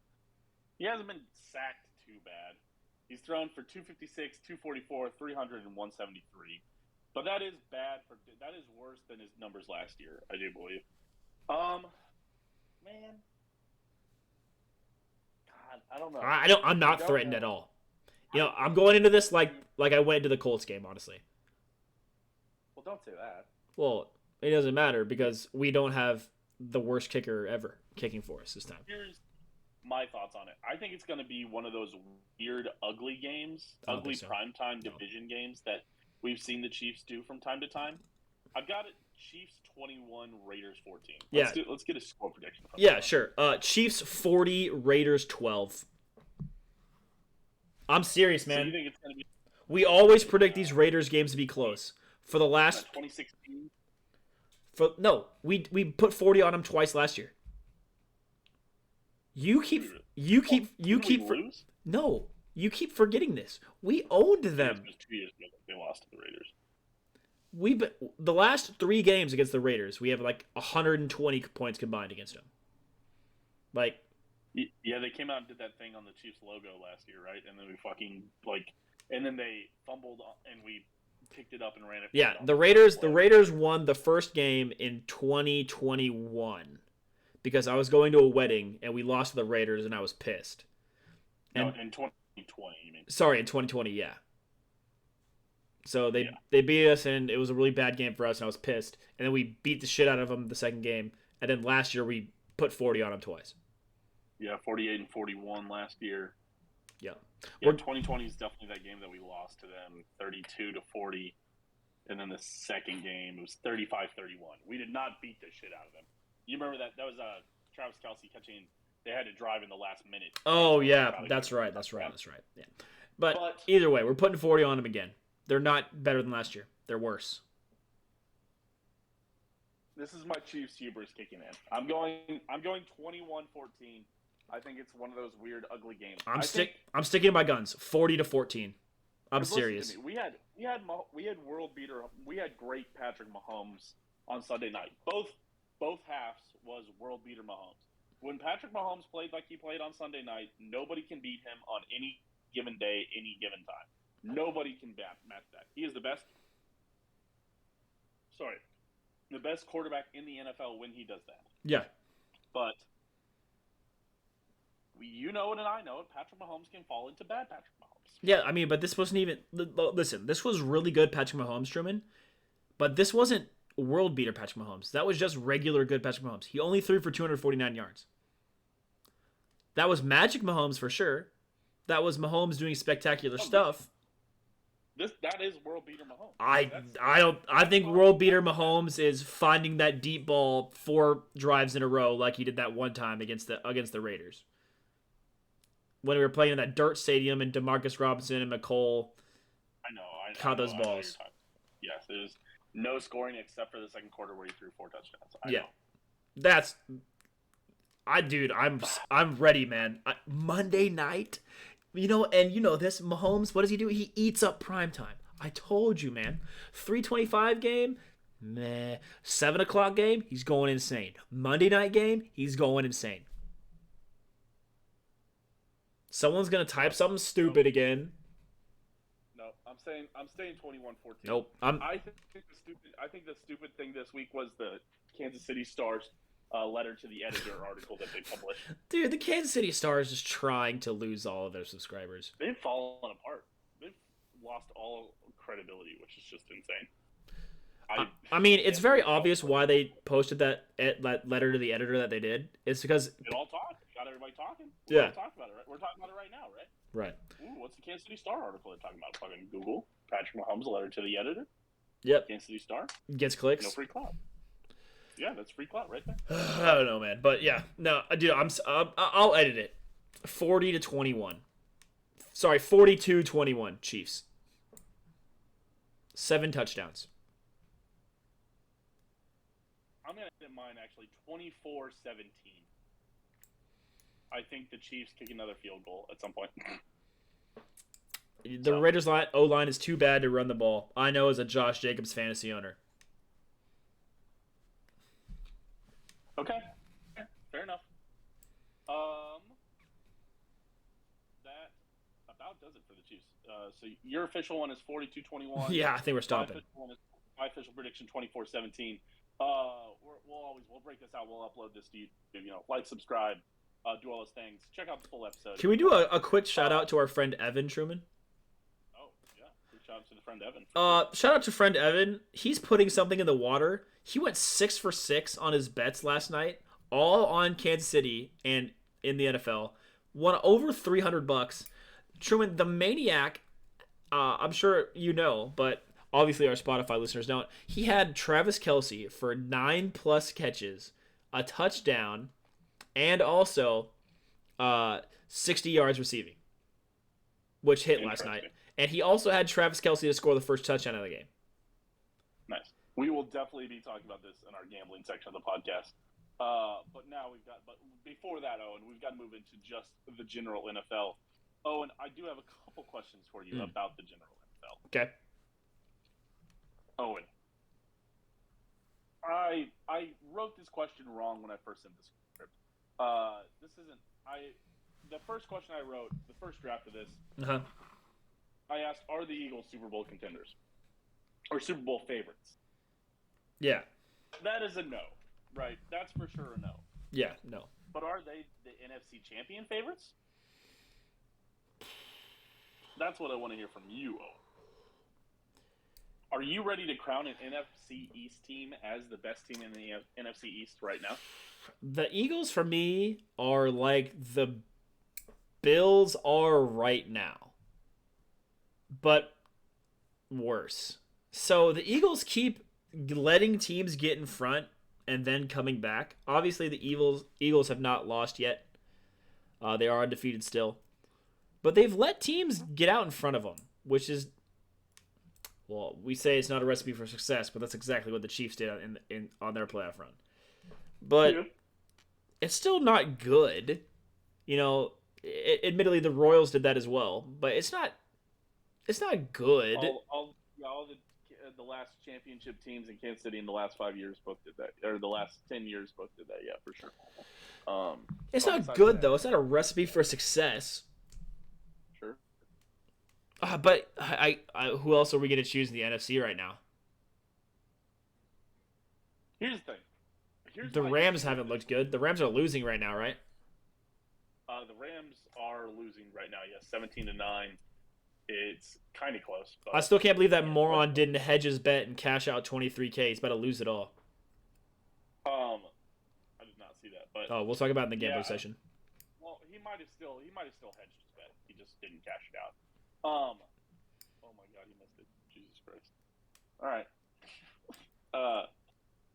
He hasn't been sacked too bad. He's thrown for 256, 244, 300, and 173. But that is that is worse than his numbers last year, I do believe. Man. God, I don't know. I'm not threatened at all. I'm going into this like I went into the Colts game, honestly. Well, don't say that. Well, it doesn't matter because we don't have the worst kicker ever kicking for us this time. Here's my thoughts on it. I think it's going to be one of those weird, ugly games, ugly primetime division games that we've seen the Chiefs do from time to time. I've got it. Chiefs 21, Raiders 14. Let's get a score prediction. Yeah, sure. Chiefs 40, Raiders 12. I'm serious, man. So you think it's going to be? We always predict these Raiders games to be close. For the last 2016. We put 40 on them twice last year. You keep forgetting this. We owned them. It was 2 years ago they lost to the Raiders. The last 3 games against the Raiders, we have like 120 points combined against them. Yeah, they came out and did that thing on the Chiefs logo last year, right? And then we and then they fumbled and we picked it up and ran it. Yeah, the Raiders won the first game in 2021 because I was going to a wedding and we lost to the Raiders and I was pissed. In 2020, you mean? Sorry, in 2020, yeah. So they beat us and it was a really bad game for us and I was pissed. And then we beat the shit out of them the second game. And then last year we put 40 on them twice. Yeah, 48 and 41 last year. Yeah. 2020 is definitely that game that we lost to them 32 to 40. And then the second game, it was 35-31. We did not beat the shit out of them. You remember that? That was Travis Kelce catching. They had to drive in the last minute. Oh, yeah. That's right. Yeah. But either way, we're putting 40 on them again. They're not better than last year. They're worse. This is my Chiefs hubris kicking in. I'm going 21-14. I think it's one of those weird, ugly games. I'm sticking to my guns. 40-14. I'm serious. We had world beater. We had great Patrick Mahomes on Sunday night. Both halves was world beater Mahomes. When Patrick Mahomes played like he played on Sunday night, nobody can beat him on any given day, any given time. Nobody can match that. He is the best quarterback in the NFL when he does that. Yeah. But you know it and I know it. Patrick Mahomes can fall into bad Patrick Mahomes. Yeah, I mean, but this wasn't even... Listen, this was really good Patrick Mahomes, Truman. But this wasn't world beater Patrick Mahomes. That was just regular good Patrick Mahomes. He only threw for 249 yards. That was magic Mahomes for sure. That was Mahomes doing spectacular stuff. That is world beater Mahomes. I think world beater Mahomes is finding that deep ball 4 drives in a row like he did that one time against the Raiders. When we were playing in that dirt stadium and DeMarcus Robinson and McCole caught those balls. Yes, there's no scoring except for the second quarter where he threw 4 touchdowns. I know. I'm ready, man. Monday night, and this Mahomes. What does he do? He eats up prime time. I told you, man. 3:25 game, meh. 7 o'clock game, he's going insane. Monday night game, he's going insane. Someone's gonna type something stupid again. No, I'm staying 21-14. Nope. I think the stupid thing this week was the Kansas City Stars letter to the editor article that they published. Dude, the Kansas City Star is just trying to lose all of their subscribers. They've fallen apart. They've lost all credibility, which is just insane. I mean, it's very obvious why they posted that letter to the editor that they did. It's because it all talked. Got everybody talking. Yeah. All talked about it, right? We're talking about it right now, right? Right. Ooh, what's the Kansas City Star article they're talking about? Fucking Google. Patrick Mahomes, a letter to the editor. Yep. Kansas City Star. Gets clicks. No free clout. Yeah, that's free clout right there. I don't know, man, but yeah, no, dude, I'll edit it. 40-21. Sorry, 42-21. Chiefs. 7 touchdowns. I'm gonna edit mine actually 24-17. I think the Chiefs kick another field goal at some point. The Raiders' O-line is too bad to run the ball. I know as a Josh Jacobs fantasy owner. Okay. Fair enough. That about does it for the Chiefs. So your official one is 42-21. Yeah, I think we're stopping. My official prediction 24-17. We'll break this out. We'll upload this to YouTube. Like, subscribe, do all those things. Check out the full episode. Can we do a quick shout out to our friend Evan Truman? Oh yeah, quick shout out to the friend Evan. Shout out to friend Evan. He's putting something in the water. He went 6 for 6 on his bets last night, all on Kansas City and in the NFL. Won over $300. Truman, the maniac. I'm sure you know, but obviously our Spotify listeners don't. He had Travis Kelce for 9+ catches, a touchdown, and also 60 yards receiving, which hit last night. And he also had Travis Kelce to score the first touchdown of the game. Nice. We will definitely be talking about this in our gambling section of the podcast. But before that, Owen, we've got to move into just the general NFL. Owen, I do have a couple questions for you about the general NFL. Okay. Owen, I wrote this question wrong when I first sent this script. The first question I wrote, the first draft of this, I asked, are the Eagles Super Bowl contenders? Or Super Bowl favorites? Yeah. That is a no, right? That's for sure a no. Yeah, no. But are they the NFC champion favorites? That's what I want to hear from you, Owen. Are you ready to crown an NFC East team as the best team in the NFC East right now? The Eagles, for me, are like the Bills are right now, but worse. So the Eagles keep letting teams get in front and then coming back. Obviously, the Eagles have not lost yet. They are undefeated still. But they've let teams get out in front of them, which is, well, we say it's not a recipe for success, but that's exactly what the Chiefs did on their playoff run. But it's still not good. Admittedly, the Royals did that as well, but it's not good. All the last championship teams in Kansas City in the last 5 years both did that, or the last 10 years both did that. Yeah, for sure. It's not good though. It's not a recipe for success. Sure. But who else are we going to choose in the NFC right now? Here's the thing. The Rams haven't looked good. The Rams are losing right now, right? The Rams are losing right now. Yes, 17-9. It's kind of close. But I still can't believe that moron didn't hedge his bet and cash out $23K. He's about to lose it all. I did not see that, but we'll talk about it in the gambling session. Well, he might have still hedged his bet. He just didn't cash it out. Oh my God, he missed it. Jesus Christ. All right.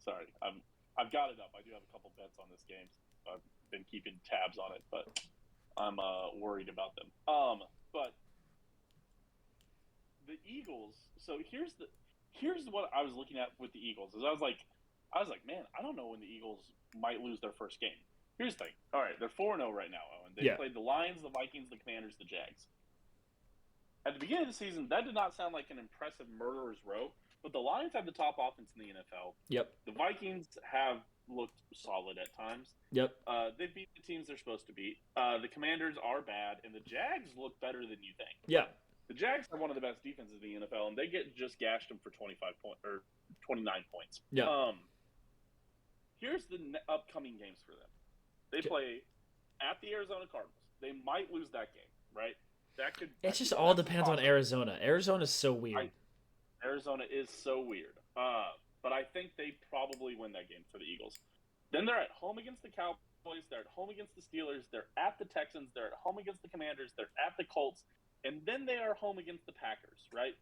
Sorry, I've got it up. I do have a couple bets on this game. I've been keeping tabs on it, but I'm worried about them. But the Eagles. So here's what I was looking at with the Eagles. Is I was like, man, I don't know when the Eagles might lose their first game. Here's the thing. All right, they're 4-0 right now, Owen. They Yeah. played the Lions, the Vikings, the Commanders, the Jags. At the beginning of the season, that did not sound like an impressive murderer's row, but the Lions have the top offense in the NFL. Yep. The Vikings have looked solid at times. Yep. They've beat the teams they're supposed to beat. The Commanders are bad, and the Jags look better than you think. Yeah. The Jags are one of the best defenses in the NFL, and they just gashed them for 29 points. Yeah. Here's the upcoming games for them. They play at the Arizona Cardinals. They might lose that game, right? It just all depends on Arizona. Arizona's so weird. Arizona is so weird. But I think they probably win that game for the Eagles. Then they're at home against the Cowboys. They're at home against the Steelers. They're at the Texans. They're at home against the Commanders. They're at the Colts. And then they are home against the Packers, right?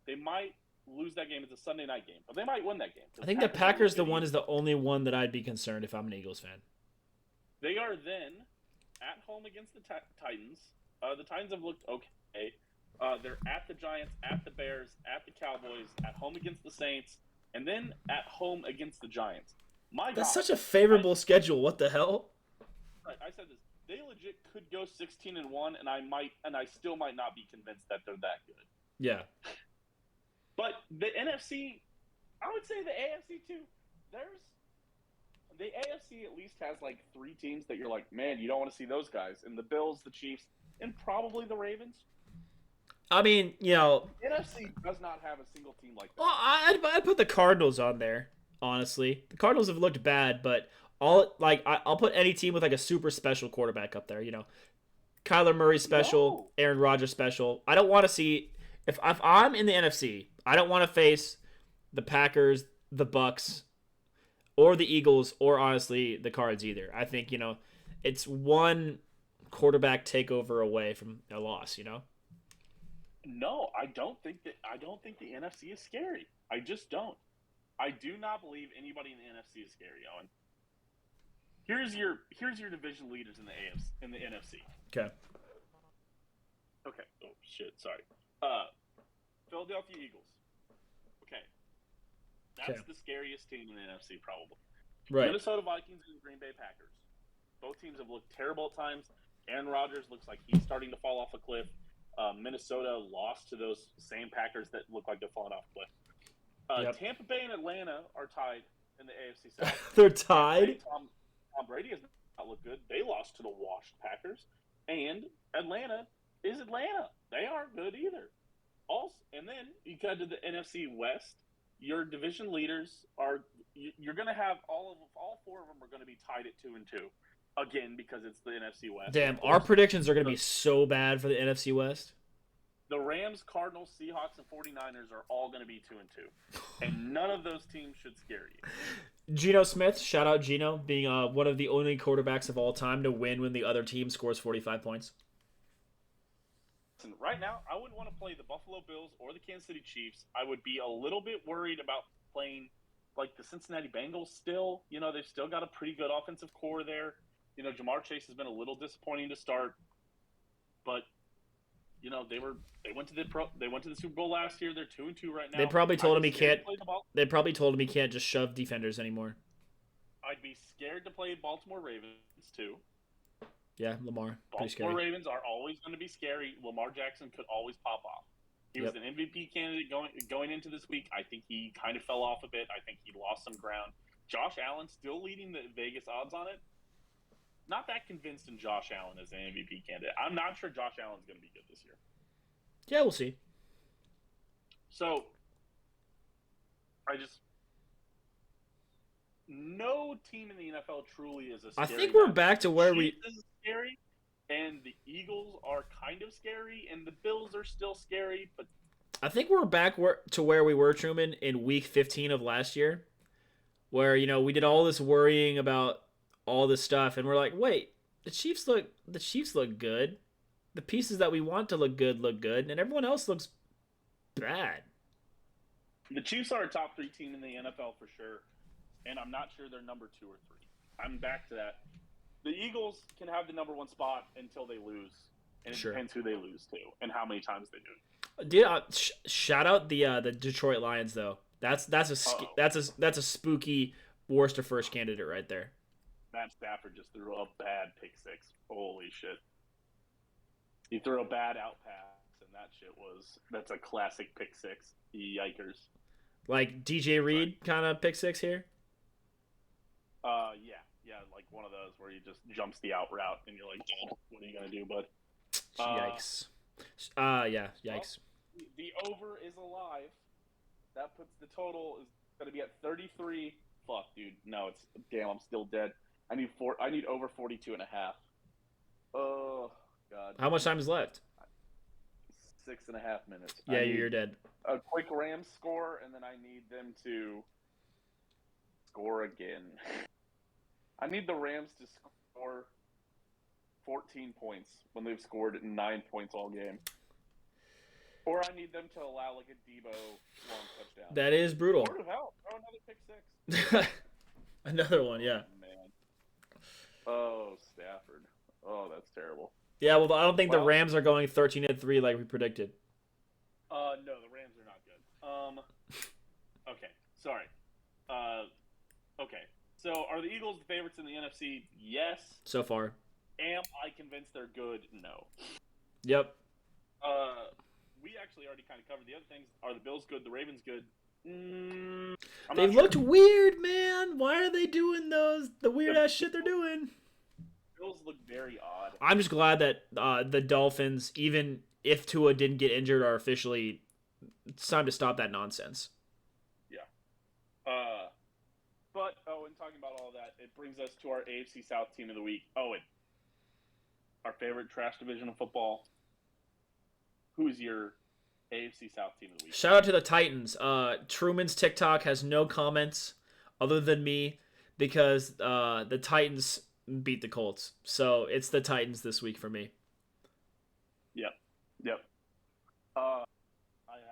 They might lose that game. It's a Sunday night game, but they might win that game. I think the Packers is the only one that I'd be concerned if I'm an Eagles fan. They are then at home against the Titans. The Titans have looked okay. They're at the Giants, at the Bears, at the Cowboys, at home against the Saints, and then at home against the Giants. That's such a favorable schedule. What the hell? Right, I said this. They legit could go 16-1, and I still might not be convinced that they're that good. Yeah. But the NFC, I would say the AFC too. The AFC at least has like 3 teams that you're like, man, you don't want to see those guys. And the Bills, the Chiefs, and probably the Ravens. I mean, The NFC does not have a single team like that. Well, I'd put the Cardinals on there, honestly. The Cardinals have looked bad, but I'll put any team with like a super special quarterback up there, Kyler Murray special, Aaron Rodgers special. I don't want to see if I'm in the NFC, I don't want to face the Packers, the Bucs, or the Eagles, or honestly the Cards either. I think, it's one quarterback takeover away from a loss, No, I don't think the NFC is scary. I just don't. I do not believe anybody in the NFC is scary, Owen. Here's your division leaders in the NFC. Okay. Okay. Oh shit, sorry. Philadelphia Eagles. Okay. That's the scariest team in the NFC probably. Right. Minnesota Vikings and Green Bay Packers. Both teams have looked terrible at times. Aaron Rodgers looks like he's starting to fall off a cliff. Minnesota lost to those same Packers that look like they're falling off a cliff. Tampa Bay and Atlanta are tied in the AFC South. They're tied? Tom Brady has not looked good. They lost to the washed Packers. And Atlanta is Atlanta. They aren't good either. Also, and then you got to the NFC West. Your division leaders you're going to have all 4 of them are going to be tied at 2-2. Again, because it's the NFC West. Damn, our predictions are going to be so bad for the NFC West. The Rams, Cardinals, Seahawks, and 49ers are all going to be 2-2. And none of those teams should scare you. Geno Smith, shout out Geno, being one of the only quarterbacks of all time to win when the other team scores 45 points. Listen, right now, I wouldn't want to play the Buffalo Bills or the Kansas City Chiefs. I would be a little bit worried about playing like the Cincinnati Bengals still. They've still got a pretty good offensive core there. Jamar Chase has been a little disappointing to start, but they went to the Super Bowl last year. They're 2-2 right now. They probably told him he can't. They probably told him he can't just shove defenders anymore. I'd be scared to play Baltimore Ravens too. Yeah, Lamar. Baltimore Ravens are always going to be scary. Lamar Jackson could always pop off. He was an MVP candidate going into this week. I think he kind of fell off a bit. I think he lost some ground. Josh Allen still leading the Vegas odds on it. Not that convinced in Josh Allen as an MVP candidate. I'm not sure Josh Allen's going to be good this year. Yeah, we'll see. So, no team in the NFL truly is a scary. I think we're back to where Chiefs is scary, and the Eagles are kind of scary, and the Bills are still scary, but I think we're back to where we were, Truman, in week 15 of last year, where we did all this worrying about all this stuff, and we're like, wait, the Chiefs look good. The pieces that we want to look good, and everyone else looks bad. The Chiefs are a top 3 team in the NFL for sure, and I'm not sure they're number 2 or 3. I'm back to that. The Eagles can have the number 1 spot until they lose, and it depends who they lose to and how many times they do. Dude, shout out the Detroit Lions though. That's a spooky worst to first candidate right there. Matt Stafford just threw a bad pick six. Holy shit. He threw a bad out pass, and that's a classic pick six. Yikers. Like DJ Reed kind of pick six here. Yeah, like one of those where he just jumps the out route, and you're like, what are you gonna do, bud? Yikes. Yeah, yikes. Well, the over is alive. That puts the total is gonna be at 33. Fuck, dude. No, I'm still dead. I need over 42 and a half. Oh god. How much time is left? 6.5 minutes. Yeah, you're dead. A quick Rams score, and then I need them to score again. I need the Rams to score 14 points when they've scored 9 points all game. Or I need them to allow like a Debo long touchdown. That is brutal. Lord of hell, throw another pick six. Another one, yeah. Oh, man. Oh, Stafford. Oh, that's terrible. Yeah, well, I don't think the Rams are going 13-3 like we predicted. No, the Rams are not good. Okay, sorry. Okay, so are the Eagles the favorites in the NFC? Yes. So far. Am I convinced they're good? No. Yep. We actually already kind of covered the other things. Are the Bills good? The Ravens good? They looked weird, man. Why are they doing the weird ass shit they're doing? Bills look very odd. I'm just glad that the Dolphins, even if Tua didn't get injured, are officially. It's time to stop that nonsense. Yeah. But Owen, talking about all that, it brings us to our AFC South team of the week. Owen, our favorite trash division of football. Who's your AFC South team of the week? Shout out to the Titans. Truman's TikTok has no comments other than me because the Titans beat the Colts. So it's the Titans this week for me. Yep. I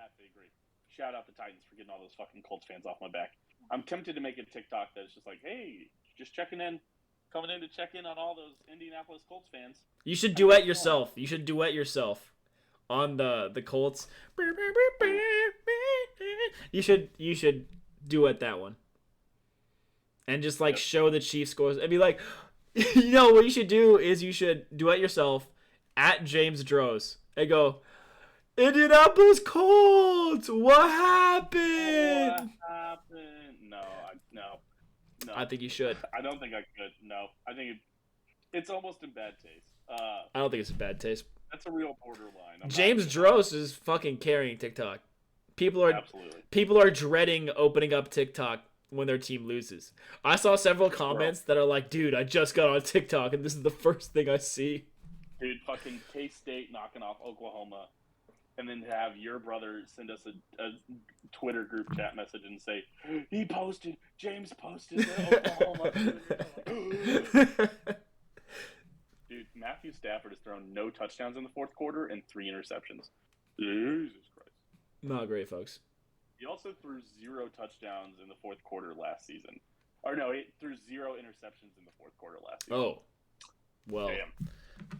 have to agree. Shout out the Titans for getting all those fucking Colts fans off my back. I'm tempted to make a TikTok that's just like, hey, just checking in, coming in to check in on all those Indianapolis Colts fans. You should duet yourself. You should duet yourself on the Colts. You should duet that one. And just like show the Chiefs scores and be like, you know what you should do is you should duet yourself at James Droz and go, Indianapolis Colts, what happened? No. I think you should. I don't think I could. No, I think it's almost in bad taste. I don't think it's a bad taste. That's a real borderline. James Droz is fucking carrying TikTok. People are dreading opening up TikTok when their team loses. I saw several comments that are like, dude, I just got on TikTok and this is the first thing I see. Dude, fucking K-State knocking off Oklahoma. And then have your brother send us a Twitter group chat message and say, James posted that Oklahoma. Dude, Matthew Stafford has thrown no touchdowns in the fourth quarter and 3 interceptions. Jesus Christ. Not great, folks. He also threw 0 touchdowns in the fourth quarter last season. Or no, he threw 0 interceptions in the fourth quarter last season. Oh. Well. Damn.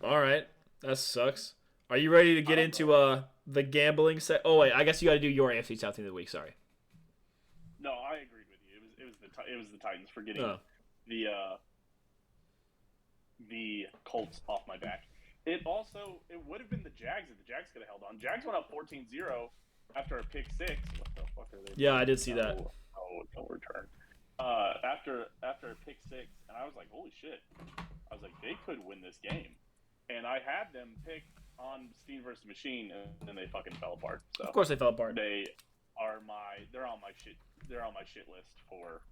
All right. That sucks. Are you ready to get into the gambling set? Oh wait, I guess you got to do your AFC South team of the week. Sorry. No, I agreed with you. It was the Titans for getting the Colts off my back. It would have been the Jags if the Jags could have held on. Jags went up 14-0 after a pick six. What the fuck are they doing? Yeah, I did see that. No return. After a pick six, and I was like, holy shit. I was like, they could win this game. And I had them pick on Steam versus Machine, and then they fucking fell apart. So of course they fell apart. They're on my shit list for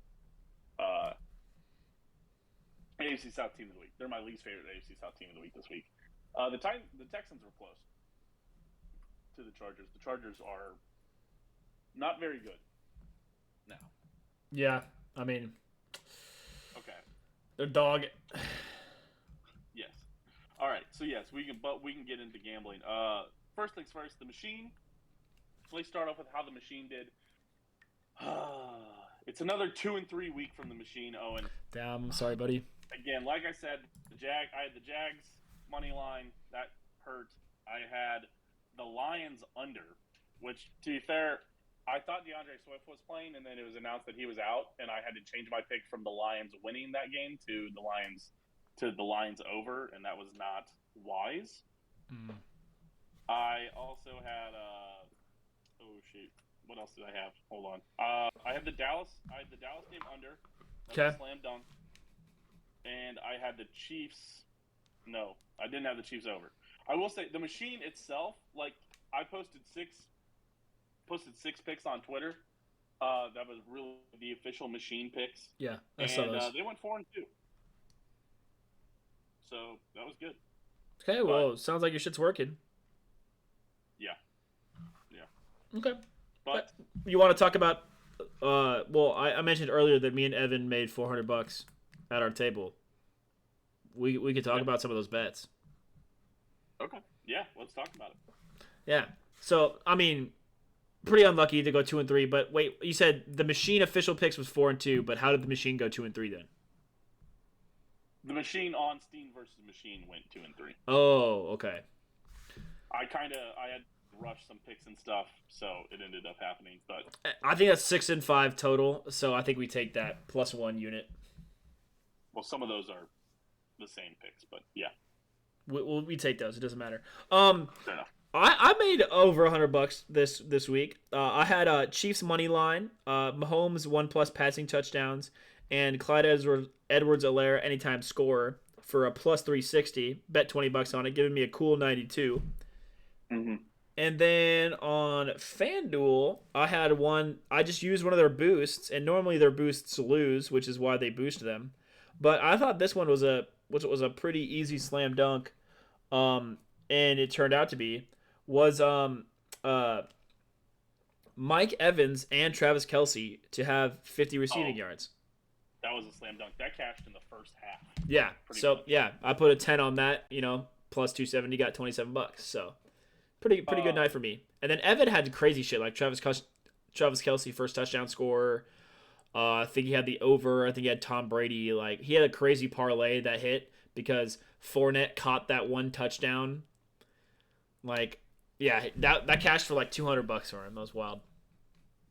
AFC South team of the week. They're my least favorite AFC South team of the week this week. The Texans were close to the Chargers. The Chargers are not very good now. Yeah, I mean, okay, they're dog. Yes. All right. So yes, we can get into gambling. First things first, the Machine. Let's start off with how the Machine did. It's another 2-3 week from the Machine, Owen. Damn, I'm sorry, buddy. Again, like I said, I had the Jags money line. That hurt. I had the Lions under, which, to be fair, I thought DeAndre Swift was playing, and then it was announced that he was out, and I had to change my pick from the Lions winning that game to the Lions over, and that was not wise. Mm. I also had oh shoot, what else did I have? Hold on. I had the Dallas game under. That's Okay. a slam dunk. And I had the Chiefs. No, I didn't have the Chiefs over. I will say the machine itself, like I posted six picks on Twitter. That was really the official machine picks. Yeah, I saw And those. they went 4-2. So that was good. Okay, well, sounds like your shit's working. Yeah. Okay. But You want to talk about? Well, I mentioned earlier that me and Evan made $400 at our table. We could talk about some of those bets. okay, yeah, let's talk about it. Yeah. So I mean, pretty unlucky to go 2-3. But wait, you said the machine official picks was 4-2, but how did the machine go 2-3 then? The machine on Steam versus machine went 2-3. Oh, okay. I had rushed some picks and stuff, so it ended up happening. But I think that's 6-5 total. So I think we take that +1 unit. well, some of those are the same picks, but yeah, We take those. It doesn't matter. fair enough. I made over $100 this week. I had Chiefs money line, Mahomes 1+ passing touchdowns, and Clyde Edwards-Helaire anytime scorer for a +360. Bet $20 on it, giving me a cool 92. Mm-hmm. And then on FanDuel, I had one. I just used one of their boosts, and normally their boosts lose, which is why they boost them. But I thought this one was a pretty easy slam dunk, and it turned out to be was Mike Evans and Travis Kelce to have 50 receiving yards. That was a slam dunk. That cashed in the first half. Yeah. Pretty So much. yeah, I put a 10 on that. Plus 270, got $27. So pretty good night for me. And then Evan had crazy shit like Travis Kelce first touchdown scorer. I think he had the over. I think he had Tom Brady. Like he had a crazy parlay that hit because Fournette caught that one touchdown. Like, yeah, that cashed for like $200 for him. That was wild.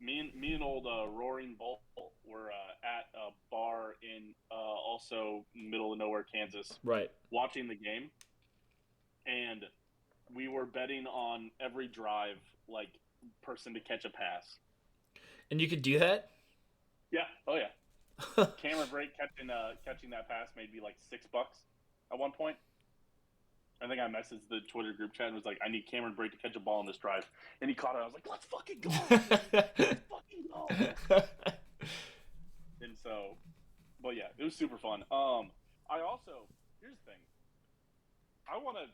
Me and old Roaring Bull were at a bar in also middle of nowhere, Kansas, Right. watching the game, and we were betting on every drive, like person to catch a pass. And you could do that? Yeah. Oh yeah. Cameron Brake catching that pass made me like $6 at one point. I think I messaged the Twitter group chat and was like, I need Cameron Brake to catch a ball in this drive. And he caught it. I was like, let's fucking go. Let's fucking go. And so, but yeah, it was super fun. I also, here's the thing. I want to,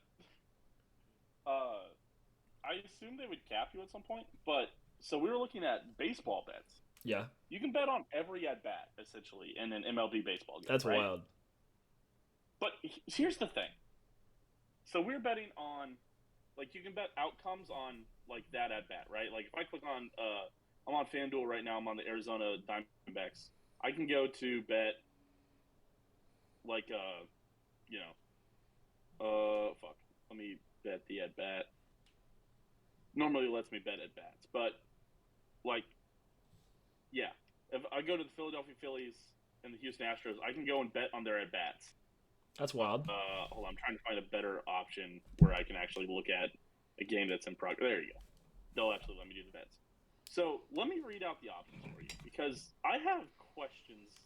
I assume they would cap you at some point, but so we were looking at baseball bets. Yeah. You can bet on every at bat, essentially, in an MLB baseball game. That's right? wild. But here's the thing. So we're betting on, like, you can bet outcomes on, like, that at bat, right? Like, if I click on, I'm on FanDuel right now. I'm on the Arizona Diamondbacks. I can go to bet, like, fuck. Let me bet the at bat. Normally it lets me bet at bats, but, like, yeah. If I go to the Philadelphia Phillies and the Houston Astros, I can go and bet on their at bats. That's wild. Hold on, I'm trying to find a better option where I can actually look at a game that's in progress. There you go. They'll actually let me do the bets. So let me read out the options for you because I have questions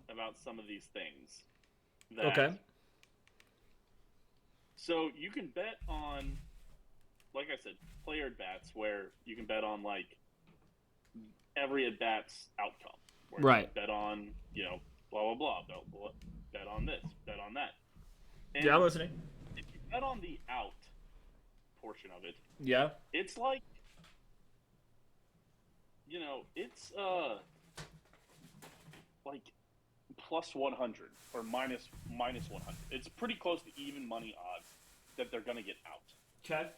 about some of these things. Okay. So you can bet on, like I said, player at bats where you can bet on like every at bat's outcome. Where Right. You bet on, blah blah blah. Bet on this, bet on that. And yeah, I'm listening. if you bet on the out portion of it, Yeah. it's like, it's like plus 100 or minus 100. It's pretty close to even money odds that they're going to get out. Okay.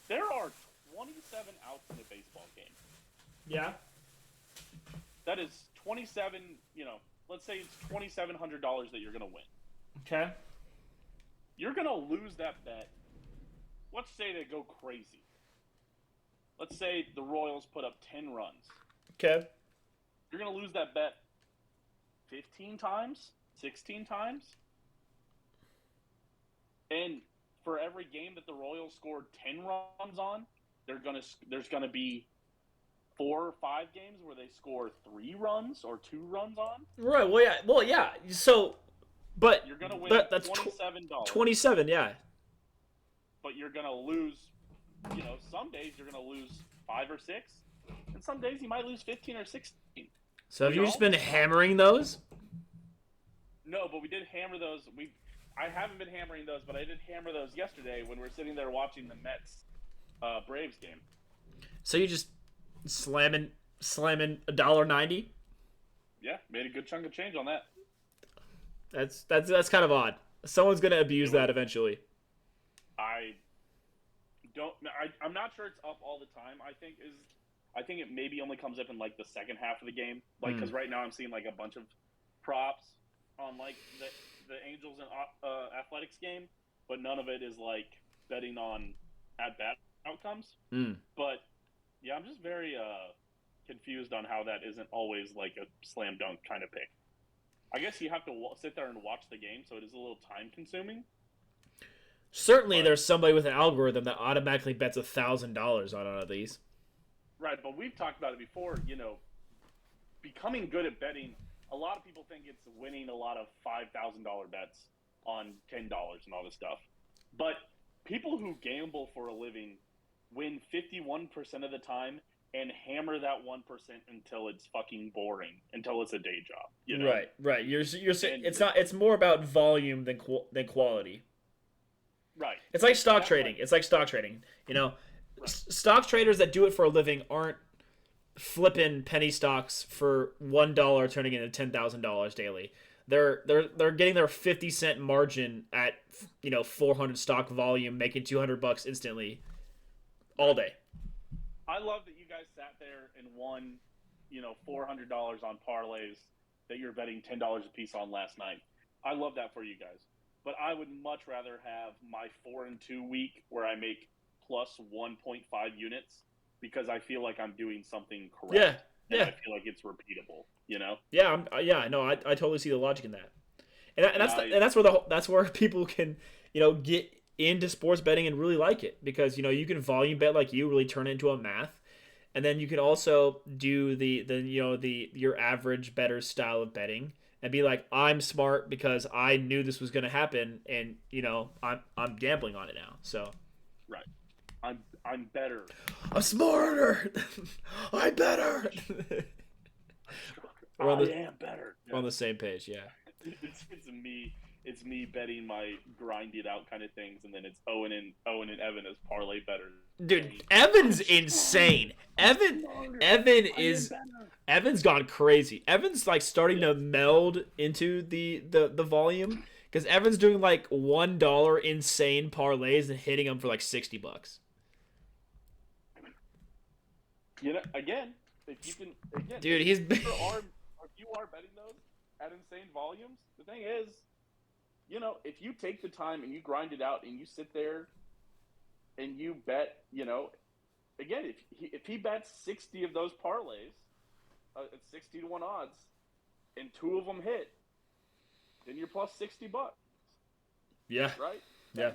There are 27 outs in a baseball game. Yeah. That is 27, let's say it's $2,700 that you're going to win. Okay. You're going to lose that bet. Let's say they go crazy. let's say the Royals put up 10 runs. Okay. You're going to lose that bet 15 times, 16 times. And for every game that the Royals scored 10 runs on, there's going to be 4 or 5 games where they score 3 runs or 2 runs on. Right. Well, yeah. Well, yeah. So, but You're going to win that's $27. 27. Yeah. But you're going to lose, some days you're going to lose 5 or 6. And some days you might lose 15 or 16. So have you just been hammering those? No, but we did hammer those. I haven't been hammering those, but I did hammer those yesterday when we were sitting there watching the Mets Braves game. So you just slamming $1.90? Yeah, made a good chunk of change on that. That's kind of odd. Someone's gonna abuse that eventually. I'm not sure it's up all the time. I think it maybe only comes up in like the second half of the game, like because right now I'm seeing like a bunch of props on like the Angels and Athletics game, but none of it is like betting on at bat outcomes. But yeah, I'm just very confused on how that isn't always like a slam dunk kind of pick. I guess you have to sit there and watch the game, so it is a little time consuming. Certainly, there's somebody with an algorithm that automatically bets $1,000 on one of these. Right, but we've talked about it before. Becoming good at betting. A lot of people think it's winning a lot of $5,000 bets on $10 and all this stuff. But people who gamble for a living win 51% of the time and hammer that 1% until it's fucking boring, until it's a day job. Right. You're saying it's more about volume than quality. Right. It's like stock trading. Stock traders that do it for a living aren't flipping penny stocks for $1 turning into $10,000 daily. They're getting their 50-cent margin at 400 stock volume, making $200 instantly, all day. I love that you guys sat there and won, $400 on parlays that you're betting $10 a piece on last night. I love that for you guys. But I would much rather have my 4-2 week where I make plus 1.5 units because I feel like I'm doing something correct. Yeah. And I feel like it's repeatable. Yeah. I totally see the logic in that. And that's where people can get into sports betting and really like it because you can volume bet like you really turn it into a math, and then you can also do the your average better style of betting and be like, I'm smart because I knew this was going to happen, and I'm gambling on it now. So right, I'm better. I'm smarter. I'm better. I am better. We're on the same page, yeah. It's me betting my grind it out kind of things, and then it's Owen and Evan as parlay betters. Dude, Evan's insane. Evan's gone crazy. Evan's like starting to meld into the volume because Evan's doing like $1 insane parlays and hitting them for like $60. Again, if you can, dude, if you are betting those at insane volumes, the thing is, if you take the time and you grind it out and you sit there and you bet, again, if he bets 60 of those parlays at 60 to 1 odds and 2 of them hit, then you're plus $60. Yeah. Right? Yeah.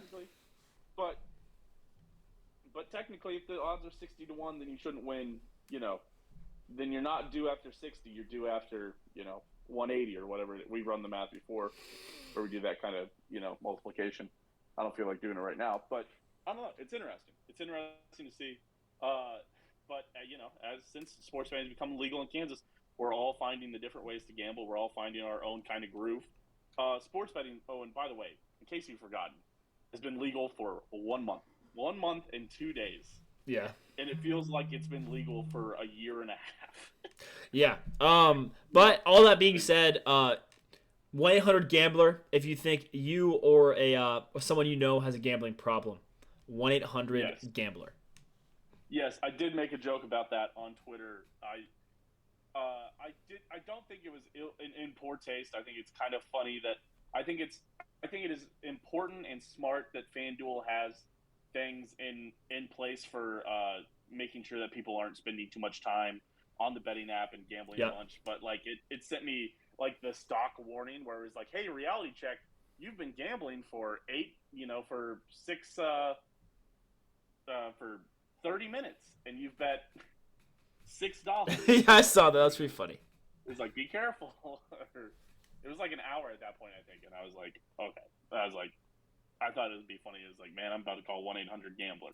But technically, if the odds are 60 to 1, then you shouldn't win, then you're not due after 60, you're due after, 180 or whatever. We run the math before, where we do that kind of, multiplication. I don't feel like doing it right now, but I don't know. It's interesting. It's interesting to see. But since sports betting has become legal in Kansas, we're all finding the different ways to gamble. We're all finding our own kind of groove. Sports betting, and by the way, in case you've forgotten, has been legal for 1 month. 1 month and 2 days. Yeah. And it feels like it's been legal for a year and a half. Yeah. But all that being said, 1-800-GAMBLER if you think you or someone has a gambling problem. 1-800-GAMBLER. Yes, I did make a joke about that on Twitter. I don't think it was in poor taste. I think it's kind of funny that I think it is important and smart that FanDuel has things in place for making sure that people aren't spending too much time on the betting app and gambling Yep. a bunch. But like it sent me like the stock warning where it was like, hey, reality check, you've been gambling for for 30 minutes and you've bet $6. Yeah, I saw that. That's pretty funny. It was like, be careful. It was like an hour at that point, I think, and I was like, okay. I was like, I thought it would be funny. It was like, man, I'm about to call 1-800-GAMBLER.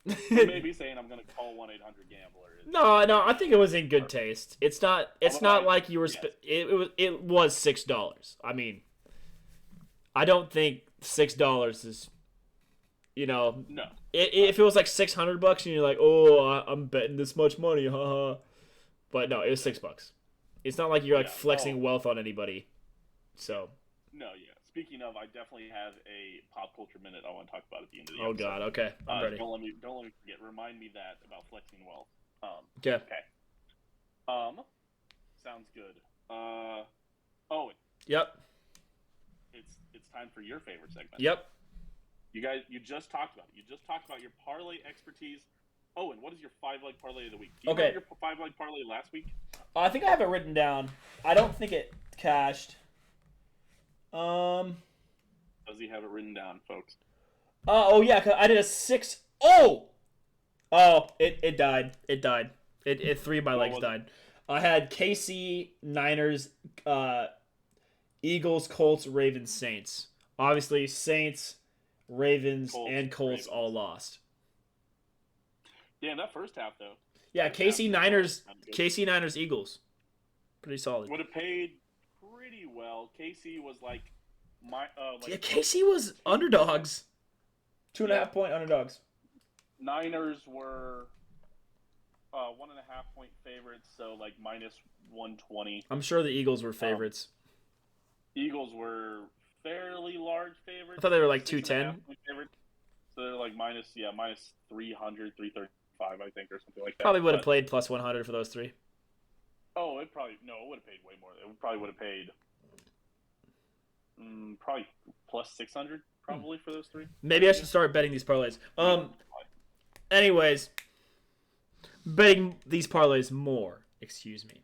Maybe saying I'm going to call 1-800-GAMBLER. No, I think it was in good taste. It's not. It's not like you were. Yes. It was $6. I mean, I don't think $6 is. No. If it was like $600 and you're like, oh, I'm betting this much money, haha. But no, it was $6. It's not like you're like flexing wealth on anybody. So. No, yeah. Speaking of, I definitely have a pop culture minute I want to talk about at the end of the Oh episode. God, okay, I'm ready. Don't let me forget. Remind me that about flexing wealth. Okay. Sounds good. Owen. Yep. It's time for your favorite segment. Yep. You just talked about it. You just talked about your parlay expertise. Owen, what is your 5-leg parlay of the week? Do you have your 5-leg parlay last week? I think I have it written down. I don't think it cashed. Does he have it written down, folks? Oh yeah, 'cause I did a 6. Oh, it died. It died. It 3 of my legs died. I had KC, Niners, Eagles, Colts, Ravens, Saints. Obviously, Saints, Ravens, and Colts all lost. Yeah, in that first half though. Yeah, KC, Niners, Eagles. Pretty solid. Would have paid pretty well. KC was like KC was underdogs. 2.5 point underdogs. Niners were 1.5 point favorites, so like -120. I'm sure the Eagles were favorites. Eagles were fairly large favorites. I thought they were like 210. So they're like -300, 335, I think, or something like that. Probably would have played plus 100 for those 3. Oh, it would have paid way more. It probably would have paid probably plus 600 probably for those 3. Maybe I should start betting these parlays. Anyways, betting these parlays more. Excuse me.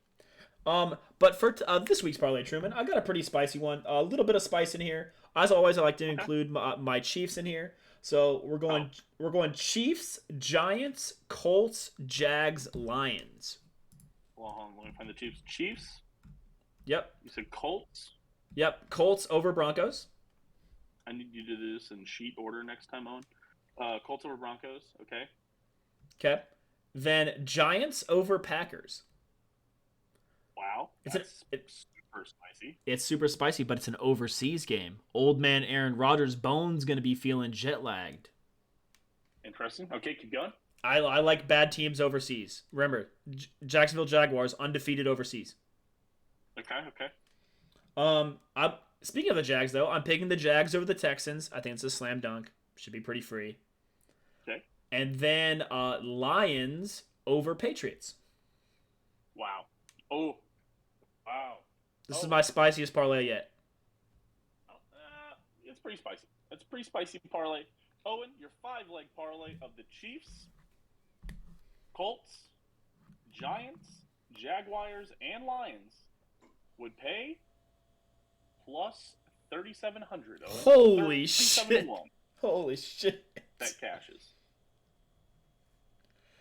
But for this week's parlay, Truman, I got a pretty spicy one. A little bit of spice in here. As always, I like to include my Chiefs in here. So we're going Chiefs, Giants, Colts, Jags, Lions. Well, hold on, let me find the Chiefs. Chiefs? Yep. You said Colts? Yep. Colts over Broncos. I need you to do this in sheet order next time, Owen. Colts over Broncos. Okay. Okay. Then Giants over Packers. Wow. It's super spicy. It's super spicy, but it's an overseas game. Old man Aaron Rodgers' bone's going to be feeling jet lagged. Interesting. Okay, keep going. I like bad teams overseas. Remember, Jacksonville Jaguars undefeated overseas. Okay. I'm speaking of the Jags though. I'm picking the Jags over the Texans. I think it's a slam dunk. Should be pretty free. Okay. And then Lions over Patriots. Wow. Oh. Wow. This is my spiciest parlay yet. It's pretty spicy. It's a pretty spicy parlay. Owen, your 5-leg parlay of the Chiefs, Colts, Giants, Jaguars, and Lions would pay plus 3,700. Holy shit! Holy shit! That cashes.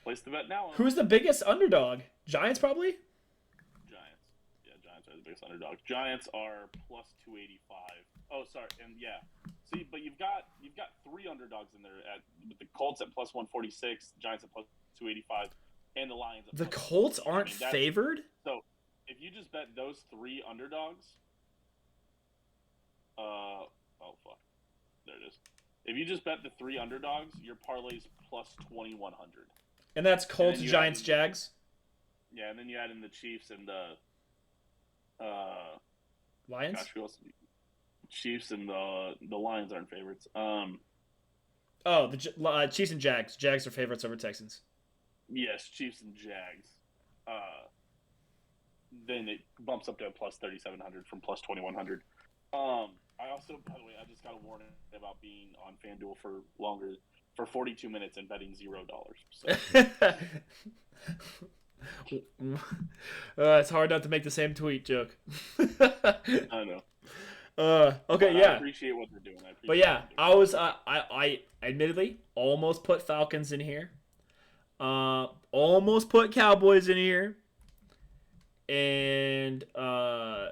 Place the bet now. Who's the biggest underdog? Giants, probably. Giants. Yeah, Giants are the biggest underdog. Giants are plus 285. Oh, sorry, and yeah. See, but you've got 3 underdogs in there with the Colts at plus 146, Giants at plus 285, and the Lions at the plus Colts aren't favored. So if you just bet those 3 underdogs, oh fuck, there it is. If you just bet the 3 underdogs, your parlay's plus 2,100. And that's Colts, Giants, Jags. Yeah, and then you add in the Chiefs and the Lions. Gosh, who else? Chiefs and the Lions aren't favorites. The Chiefs and Jags. Jags are favorites over Texans. Yes, Chiefs and Jags. Then it bumps up to a plus 3,700 from plus 2,100. I also, by the way, I just got a warning about being on FanDuel for 42 minutes and betting $0. So It's hard not to make the same tweet joke. I know, Okay, but I yeah. appreciate what they're doing. I But appreciate what yeah, they're doing. I admittedly almost put Falcons in here. Almost put Cowboys in here, and I'm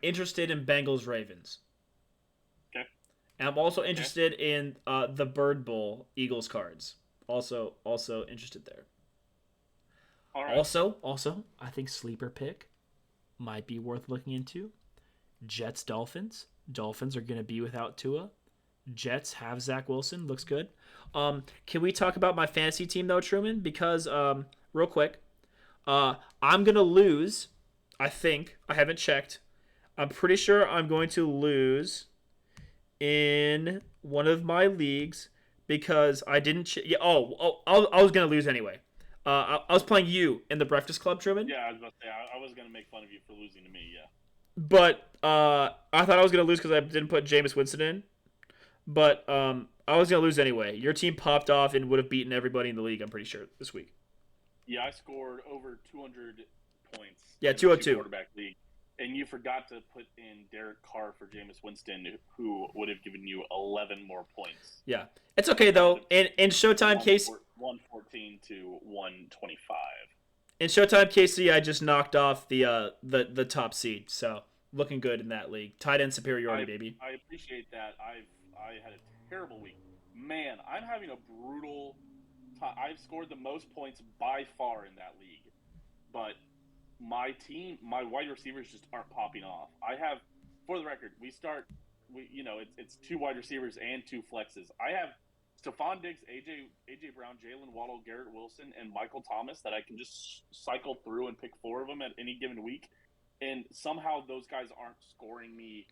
interested in Bengals Ravens, Okay, and I'm also okay, interested in the Bird Bowl Eagles cards. Also interested there. all right. Also, I think sleeper pick might be worth looking into. Jets Dolphins. Dolphins are going to be without Tua. Jets have Zach Wilson. Looks good. Can we talk about my fantasy team though, Truman? Because real quick, I'm gonna lose. I think I haven't checked. I'm pretty sure I'm going to lose in one of my leagues because I didn't. Yeah. I was gonna lose anyway. I was playing you in the Breakfast Club, Truman. Yeah, I was about to say I was gonna make fun of you for losing to me. Yeah. But I thought I was gonna lose because I didn't put Jameis Winston in. But I was gonna lose anyway. Your team popped off and would have beaten everybody in the league. I'm pretty sure this week. Yeah, I scored over 200 points Yeah, in the two 202. quarterback league, and you forgot to put in Derek Carr for Jameis Winston, who would have given you 11 more points. Yeah, it's okay though. In Showtime case, 114 to 125. in Showtime KC, I just knocked off the top seed. So looking good in that league. Tight end superiority, baby. I appreciate that. I had a terrible week. Man, I'm having a brutal time. I've scored the most points by far in that league, but my team, my wide receivers just aren't popping off. I have, for the record, it's two wide receivers and two flexes. I have Stephon Diggs, AJ Brown, Jalen Waddle, Garrett Wilson, and Michael Thomas that I can just cycle through and pick four of them at any given week, and somehow those guys aren't scoring me.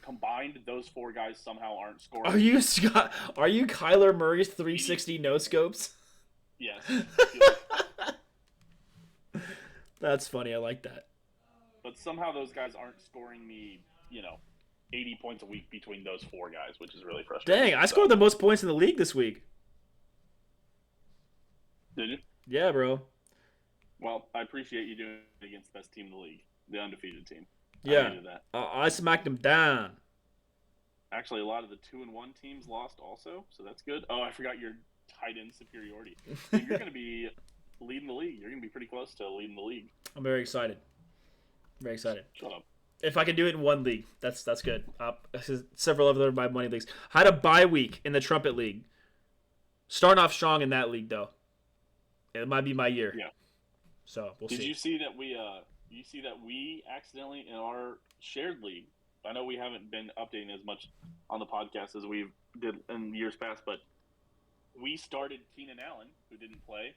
Combined, those four guys somehow aren't scoring. Are you Scott? Are you Kyler Murray's 360 no scopes? Yes. That's funny. I like that. But somehow those guys aren't scoring me, 80 points a week between those four guys, which is really frustrating. Dang, I scored the most points in the league this week. Did you? Yeah, bro. Well, I appreciate you doing it against the best team in the league, the undefeated team. Yeah, I needed that. I smacked him down. Actually, a lot of the 2-1 teams lost also, so that's good. Oh, I forgot your tight end superiority. So you're going to be leading the league. You're going to be pretty close to leading the league. I'm very excited. Very excited. Shut up. If I can do it in one league, that's good. Several other my money leagues. I had a bye week in the Trumpet League. Starting off strong in that league though. It might be my year. Yeah. So we'll see. Did you see that we accidentally in our shared league? I know we haven't been updating as much on the podcast as we did in years past, but we started Keenan Allen, who didn't play,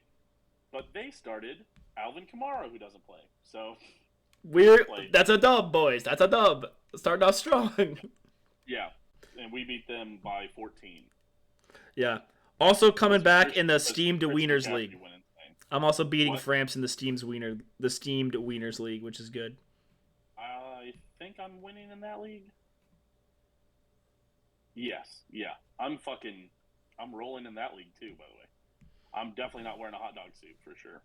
but they started Alvin Kamara, who doesn't play. So that's a dub, boys. That's a dub. Starting off strong. Yeah, and we beat them by 14. Yeah. Also coming back in the Steamed Wieners League. I'm also beating Framps in the Steamed Wieners League, which is good. I think I'm winning in that league. Yes, yeah. I'm rolling in that league too, by the way. I'm definitely not wearing a hot dog suit for sure.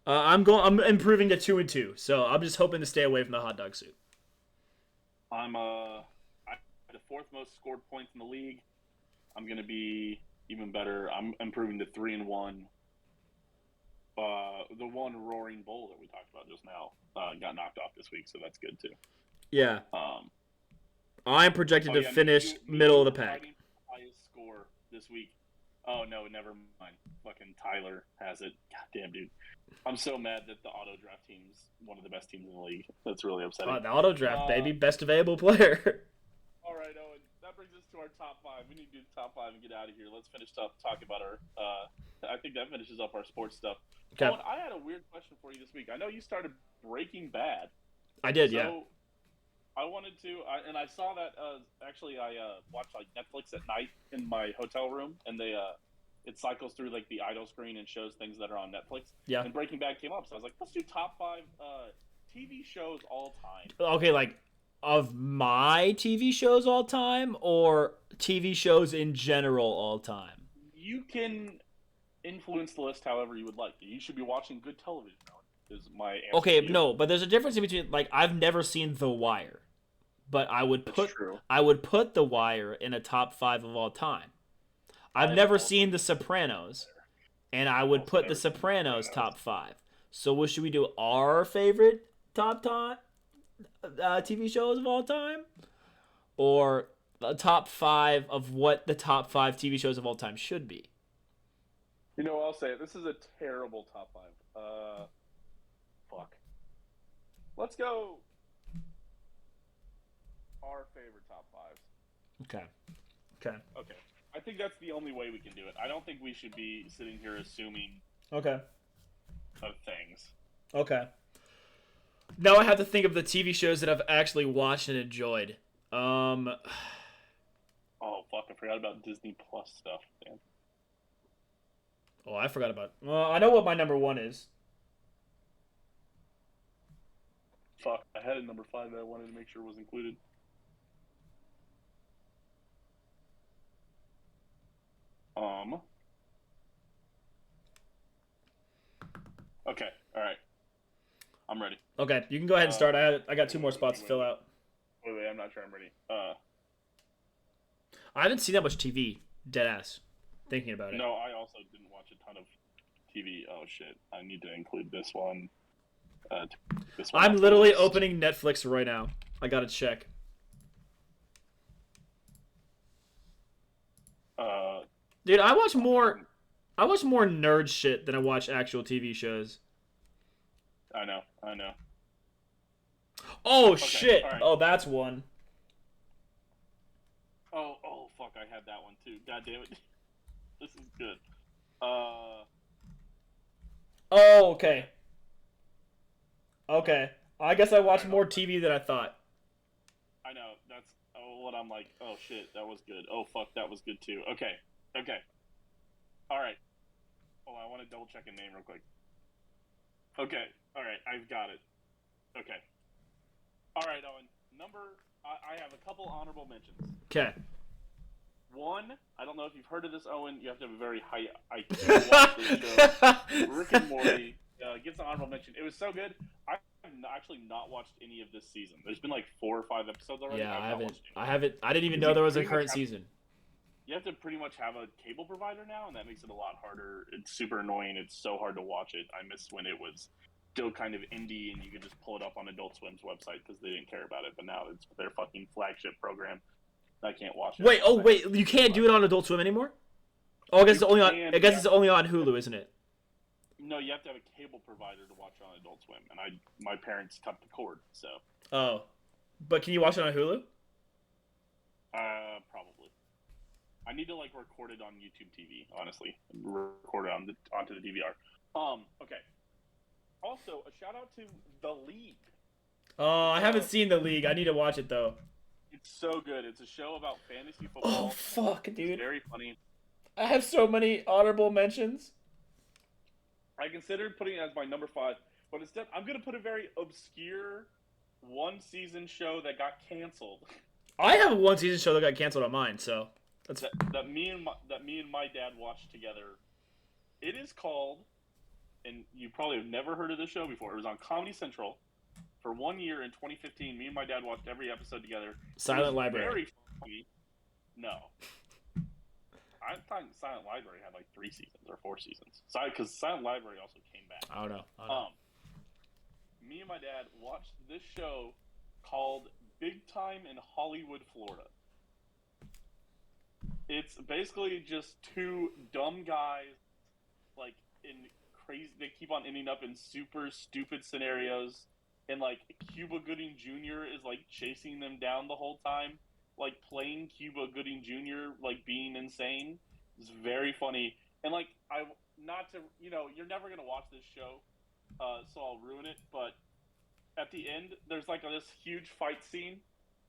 I'm improving to 2-2, so I'm just hoping to stay away from the hot dog suit. I have the fourth most scored points in the league. I'm gonna be even better. I'm improving to 3-1. The one Roaring Bull that we talked about just now got knocked off this week, so that's good too. Yeah. I'm projected to finish middle of the pack. Highest score this week. Oh no, never mind. Fucking Tyler has it. God damn, dude. I'm so mad that the auto draft team's one of the best teams in the league. That's really upsetting. The auto draft, baby, best available player. All right, Owen. That brings us to our top five. We need to do the top five and get out of here. Let's finish up talking about our. I think that finishes up our sports stuff. Okay. Owen, I had a weird question for you this week. I know you started Breaking Bad. I did, yeah. I wanted to, and I saw that. Actually, I watch like Netflix at night in my hotel room, and it cycles through like the idle screen and shows things that are on Netflix. Yeah. And Breaking Bad came up, so I was like, let's do top five TV shows all time. Okay, like Of my TV shows all time or TV shows in general all time? You can influence the list however you would like. You should be watching good television, Owen, is my answer Okay, to you. no, but there's a difference between like I've never seen The Wire, but That's true. I would put The Wire in a top 5 of all time. I've I've never also seen The Sopranos, and I I've would also put The never seen Sopranos Sopranos. top 5. So what should we do? Our favorite top TV shows of all time, or the top 5 of what the top 5 TV shows of all time should be? You know, I'll say it. This is a terrible top five. Fuck. Let's go. Our favorite top fives. Okay. Okay. Okay. I think that's the only way we can do it. I don't think we should be sitting here assuming Okay. of things. Okay. Now I have to think of the TV shows that I've actually watched and enjoyed. Oh fuck! I forgot about Disney Plus stuff. Man. Oh, I forgot about. Well, I know what my number 1 is. Fuck! I had a number 5 that I wanted to make sure was included. Okay. All right. I'm ready. Okay, you can go ahead and start. I got 2 more spots to fill out. Wait. I'm not sure I'm ready. I haven't seen that much TV. Deadass. Thinking about it. No, I also didn't watch a ton of TV. Oh shit! I need to include this one. This one I'm literally opening Netflix right now. I gotta check. Dude, I watch more nerd shit than I watch actual TV shows. I know. Oh Okay, shit! all right. Oh, that's one. Oh, fuck! I had that one too. God damn it! This is good. Oh, okay. Okay. I guess I watch more TV than I thought. I know. That's what I'm like. Oh shit! That was good. Oh fuck! That was good too. Okay. All right. Oh, I want to double check a name real quick. Okay. All right. I've got it. Okay. All right, Owen. I have a couple honorable mentions. Okay. One, I don't know if you've heard of this, Owen. You have to have a very high IQ to watch this show. Rick and Morty gets an honorable mention. It was so good. I've actually not watched any of this season. There's been like 4 or 5 episodes already. Yeah, I haven't. I I didn't even know there was a current season. You have to pretty much have a cable provider now, and that makes it a lot harder. It's super annoying. It's so hard to watch it. I miss when it was still kind of indie and you could just pull it up on Adult Swim's website because they didn't care about it. But now it's their fucking flagship program. I can't watch it. Wait, you can't do it on Adult Swim anymore? Oh, I guess it's only on. I guess it's only on Hulu, isn't it? No, you have to have a cable provider to watch it on Adult Swim, and my parents cut the cord, so. Oh, but can you watch it on Hulu? Probably. I need to like record it on YouTube TV, honestly. Record it onto the DVR. Okay. Also, a shout out to The League. Oh, I haven't seen The League. I need to watch it though. It's so good. It's a show about fantasy football. Oh fuck, dude! It's very funny. I have so many honorable mentions. I considered putting it as my number 5, but instead I'm gonna put a very obscure one-season show that got canceled. I have a one-season show that got canceled on mine, so that's that me and my dad watched together. It is called, and you probably have never heard of this show before. It was on Comedy Central for 1 year in 2015. Me and my dad watched every episode together. Silent Library. Very funny. No. I thought Silent Library had like 3 seasons or 4 seasons. Because Silent Library also came back. I don't know. Me and my dad watched this show called Big Time in Hollywood, Florida. It's basically just 2 dumb guys, like in crazy. They keep on ending up in super stupid scenarios, and like Cuba Gooding Jr. is like chasing them down the whole time, like playing Cuba Gooding Jr. like being insane. It's very funny, and like you're never gonna watch this show, so I'll ruin it. But at the end, there's like this huge fight scene,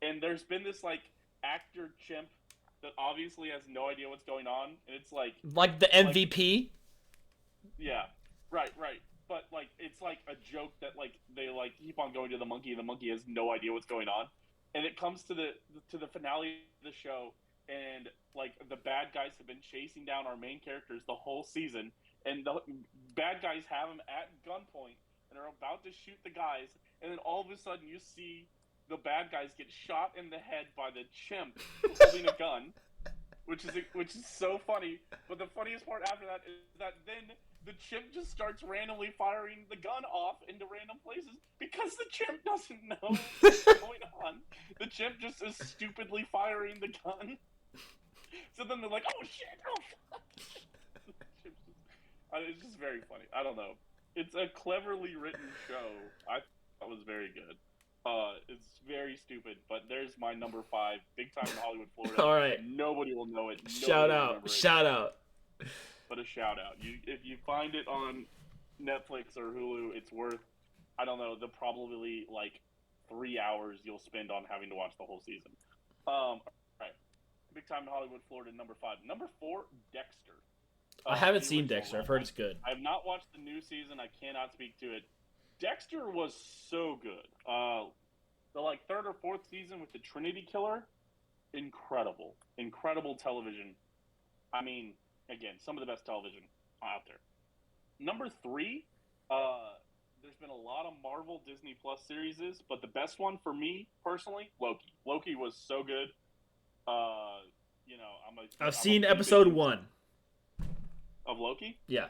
and there's been this like actor chimp that obviously has no idea what's going on, and it's like the MVP. Yeah, right. But like it's like a joke that like they like keep on going to the monkey, and the monkey has no idea what's going on. and it comes to the finale of the show, and like the bad guys have been chasing down our main characters the whole season, and the bad guys have them at gunpoint and are about to shoot the guys, and then all of a sudden you see the bad guys get shot in the head by the chimp holding a gun, which is so funny. But the funniest part after that is that then the chimp just starts randomly firing the gun off into random places because the chimp doesn't know what's going on. The chimp just is stupidly firing the gun. So then they're like, "Oh shit! Oh fuck!" It's just very funny. I don't know. It's a cleverly written show. I thought it was very good. It's very stupid, but there's my number 5, big time in Hollywood, Florida. All right. Nobody will know it. Shout out. But a shout out. If you find it on Netflix or Hulu, it's worth, I don't know, the probably like 3 hours you'll spend on having to watch the whole season. All right. Big time in Hollywood, Florida, number 5. Number 4, Dexter. I haven't seen Dexter. I've heard it's good. I have not watched the new season. I cannot speak to it. Dexter was so good. The like 3rd or 4th season with the Trinity Killer, incredible television. I mean, again, some of the best television out there. Number 3, there's been a lot of Marvel Disney Plus series, but the best one for me personally, Loki. Loki was so good. I've seen episode 1 of Loki. Yeah.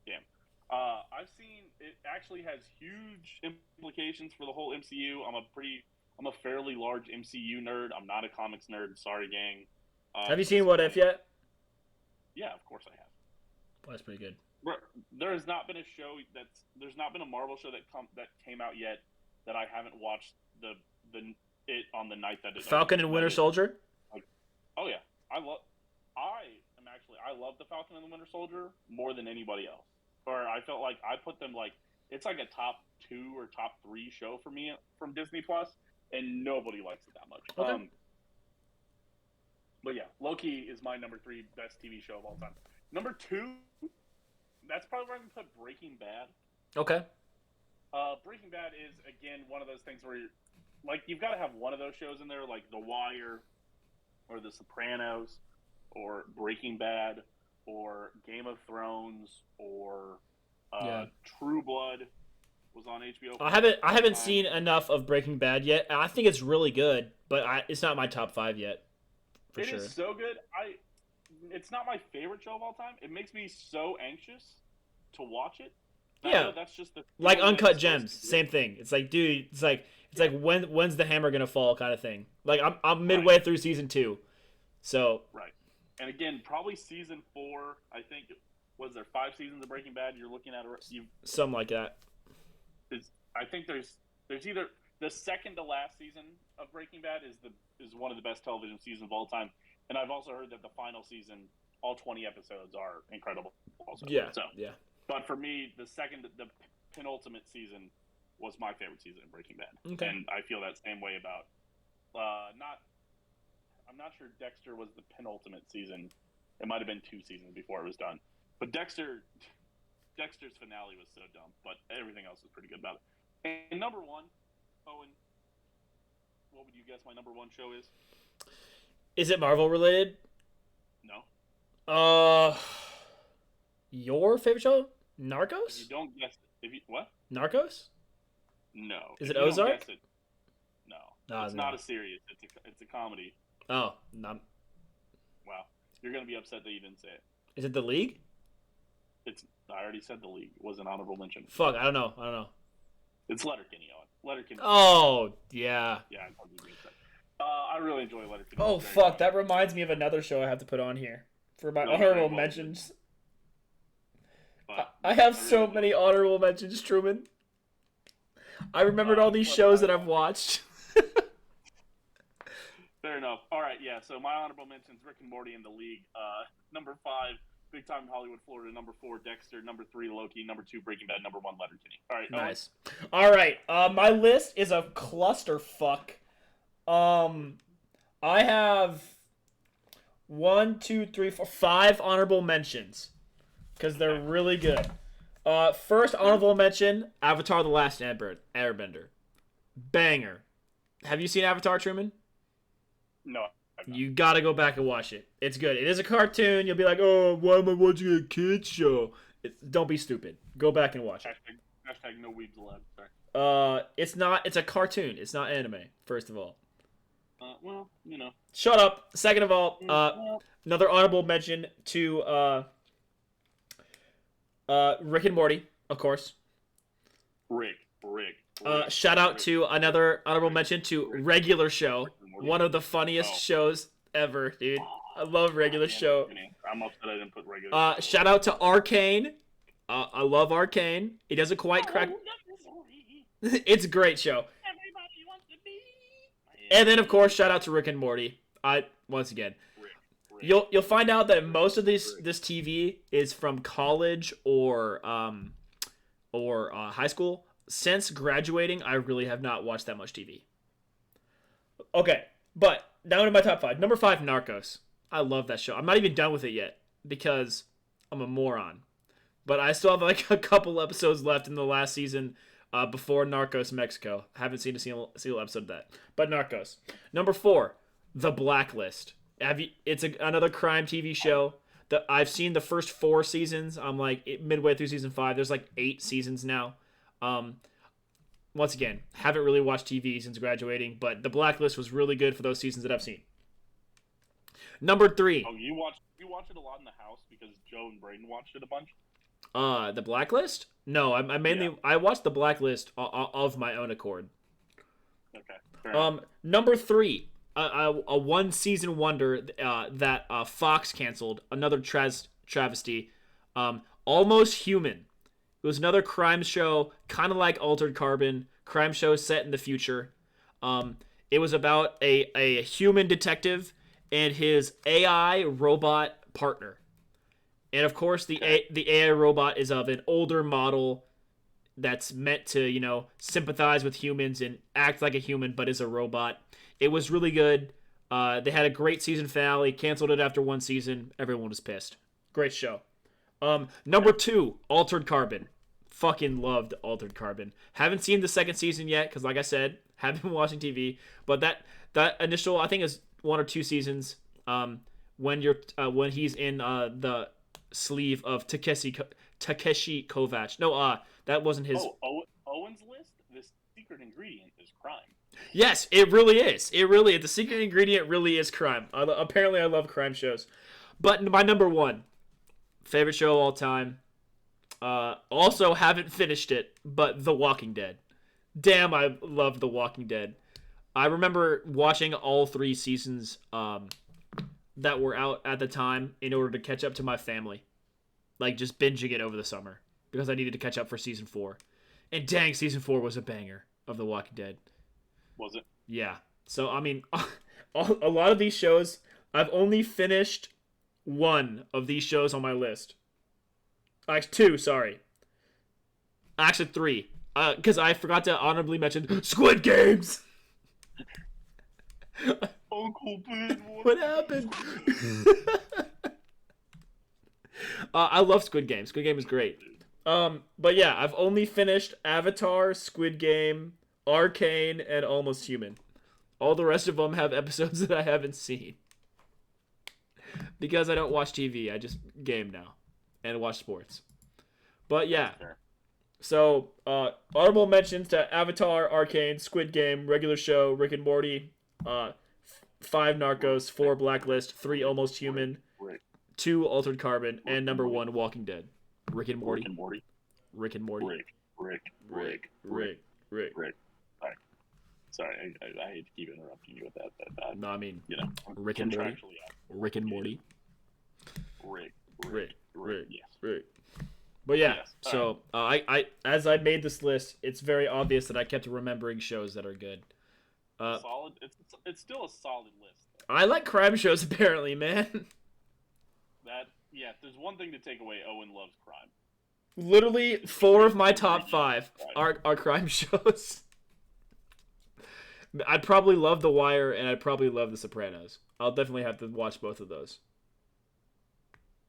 Damn. I've seen it actually has huge implications for the whole MCU. I'm a fairly large MCU nerd. I'm not a comics nerd. Sorry, gang. Have you seen What If yet? Yeah, of course I have. Well, that's pretty good. There has not been a show there's not been a Marvel show that came out yet that I haven't watched it on the night that it Falcon and Winter Soldier. Oh yeah, I love the Falcon and the Winter Soldier more than anybody else. Or I felt like I put them like it's like a top 2 or top 3 show for me from Disney Plus, and nobody likes it that much. Okay. But yeah, Loki is my number 3 best TV show of all time. Number 2, that's probably where I'm gonna put Breaking Bad. Okay. Breaking Bad is again one of those things where you've got to have one of those shows in there, like The Wire, or The Sopranos, or Breaking Bad, or Game of Thrones, or True Blood was on HBO. I haven't seen enough of Breaking Bad yet. I think it's really good, but it's not my top 5 yet. For sure. It is so good. It's not my favorite show of all time. It makes me so anxious to watch it. Yeah, that's just like Uncut Gems, same thing. It's like, dude, it's like when's the hammer gonna fall kind of thing. Like I'm midway through season 2, so right. And again, probably season 4. I think was there 5 seasons of Breaking Bad? You're looking at something like that. I think there's either the second to last season of Breaking Bad is one of the best television seasons of all time, and I've also heard that the final season, all 20 episodes, are incredible. Also, yeah. But for me, the penultimate season was my favorite season of Breaking Bad, and I feel that same way about I'm not sure Dexter was the penultimate season. It might have been 2 seasons before it was done, but Dexter's finale was so dumb, but everything else was pretty good about it. And number 1, Owen, what would you guess my number 1 show is? Is it Marvel related? No. Your favorite show? Narcos? If you don't guess it, what? Narcos? No. Is it Ozark? No. It's not a series. It's a comedy. Oh, no. Wow. You're gonna be upset that you didn't say it. Is it The League? I already said The League. It was an honorable mention. Fuck, I don't know. It's Letterkenny, Owen. Letterkenny. Oh, yeah. Yeah, I told you to be upset. I really enjoy Letterkenny. Oh, fuck. That reminds me of another show I have to put on here for my honorable mentions. I have so many honorable mentions, Truman. I remembered all these shows that I've watched. Fair enough. All right, yeah. So my honorable mentions: Rick and Morty in The League. Number 5, Big Time in Hollywood, Florida. Number 4, Dexter. Number 3, Loki. Number 2, Breaking Bad. Number 1, Letterkenny. All right. Nice. All right. My list is a clusterfuck. I have 1, 2, 3, 4, 5 honorable mentions because they're really good. First honorable mention: Avatar: The Last Airbender. Banger. Have you seen Avatar, Truman? No, I've not. You gotta go back and watch it. It's good. It is a cartoon. You'll be like, oh, why am I watching a kids show? Don't be stupid. Go back and watch it. Hashtag no weebs allowed. Sorry. It's not. It's a cartoon. It's not anime. First of all. Well, Shut up. Second of all, well, another honorable mention to Rick and Morty, of course. Rick. Shout out to another honorable mention to Regular Show, one of the funniest shows ever, dude. I love Regular Show. I'm upset I didn't put Regular. Shout out to Arcane. I love Arcane. It doesn't quite crack. It's a great show. Everybody wants to be. And then of course, shout out to Rick and Morty. Once again, you'll find out that most of this TV is from college or high school. Since graduating, I really have not watched that much TV. Okay, but down to my top 5. Number 5, Narcos. I love that show. I'm not even done with it yet because I'm a moron. But I still have like a couple episodes left in the last season before Narcos Mexico. I haven't seen a single episode of that. But Narcos. Number 4, The Blacklist. It's another crime TV show. I've seen the first 4 seasons. I'm like midway through season 5. There's like 8 seasons now. Once again, haven't really watched TV since graduating, but The Blacklist was really good for those seasons that I've seen. Number 3. Oh, you watch it a lot in the house because Joe and Braden watched it a bunch. The Blacklist? No, I mainly I watched The Blacklist of my own accord. Okay. Number 3, a 1-season wonder that Fox canceled, another travesty. Almost Human. It was another crime show, kind of like Altered Carbon, crime show set in the future. It was about a human detective and his AI robot partner. And of course, the AI robot is of an older model that's meant to, sympathize with humans and act like a human, but is a robot. It was really good. They had a great season finale, canceled it after 1 season. Everyone was pissed. Great show. Number 2, Altered Carbon. Fucking loved Altered Carbon. Haven't seen the 2nd season yet because, like I said, haven't been watching TV. But that initial, I think, is 1 or 2 seasons. When he's in the sleeve of Takeshi Kovacs. No, that wasn't his. Owen's List. The secret ingredient is crime. Yes, it really is. The secret ingredient really is crime. Apparently, I love crime shows. But my number 1 favorite show of all time. Also haven't finished it, but The Walking Dead. Damn, I love The Walking Dead. I remember watching all 3 seasons that were out at the time in order to catch up to my family. Like, just binging it over the summer because I needed to catch up for season 4. And dang, season 4 was a banger of The Walking Dead. Was it? Yeah. So, I mean, a lot of these shows, I've only finished 1 of these shows on my list. Actually, 2, sorry. Actually, 3. Because I forgot to honorably mention Squid Games! Uncle Ben, what happened? I love Squid Game. Squid Game is great. But yeah, I've only finished Avatar, Squid Game, Arcane, and Almost Human. All the rest of them have episodes that I haven't seen. Because I don't watch TV, I just game now. And watch sports. But yeah. So, honorable mentions to Avatar, Arcane, Squid Game, Regular Show, Rick and Morty, 5 Narcos, 4 Blacklist, 3 Almost Human, 2 Altered Carbon, and number 1 Walking Dead. Rick and Morty. Rick and Morty. Rick. Rick. All right. Sorry, I hate to keep interrupting you with that, but no, I mean, Rick and Morty. Rick and Morty. Rick. Yes. Rick. But yeah, yes. So I as I made this list, it's very obvious that I kept remembering shows that are good. Solid. It's still a solid list. I like crime shows apparently, man. If there's one thing to take away, Owen loves crime. Literally 4 of my top 5 are crime shows. I'd probably love The Wire and I'd probably love The Sopranos. I'll definitely have to watch both of those.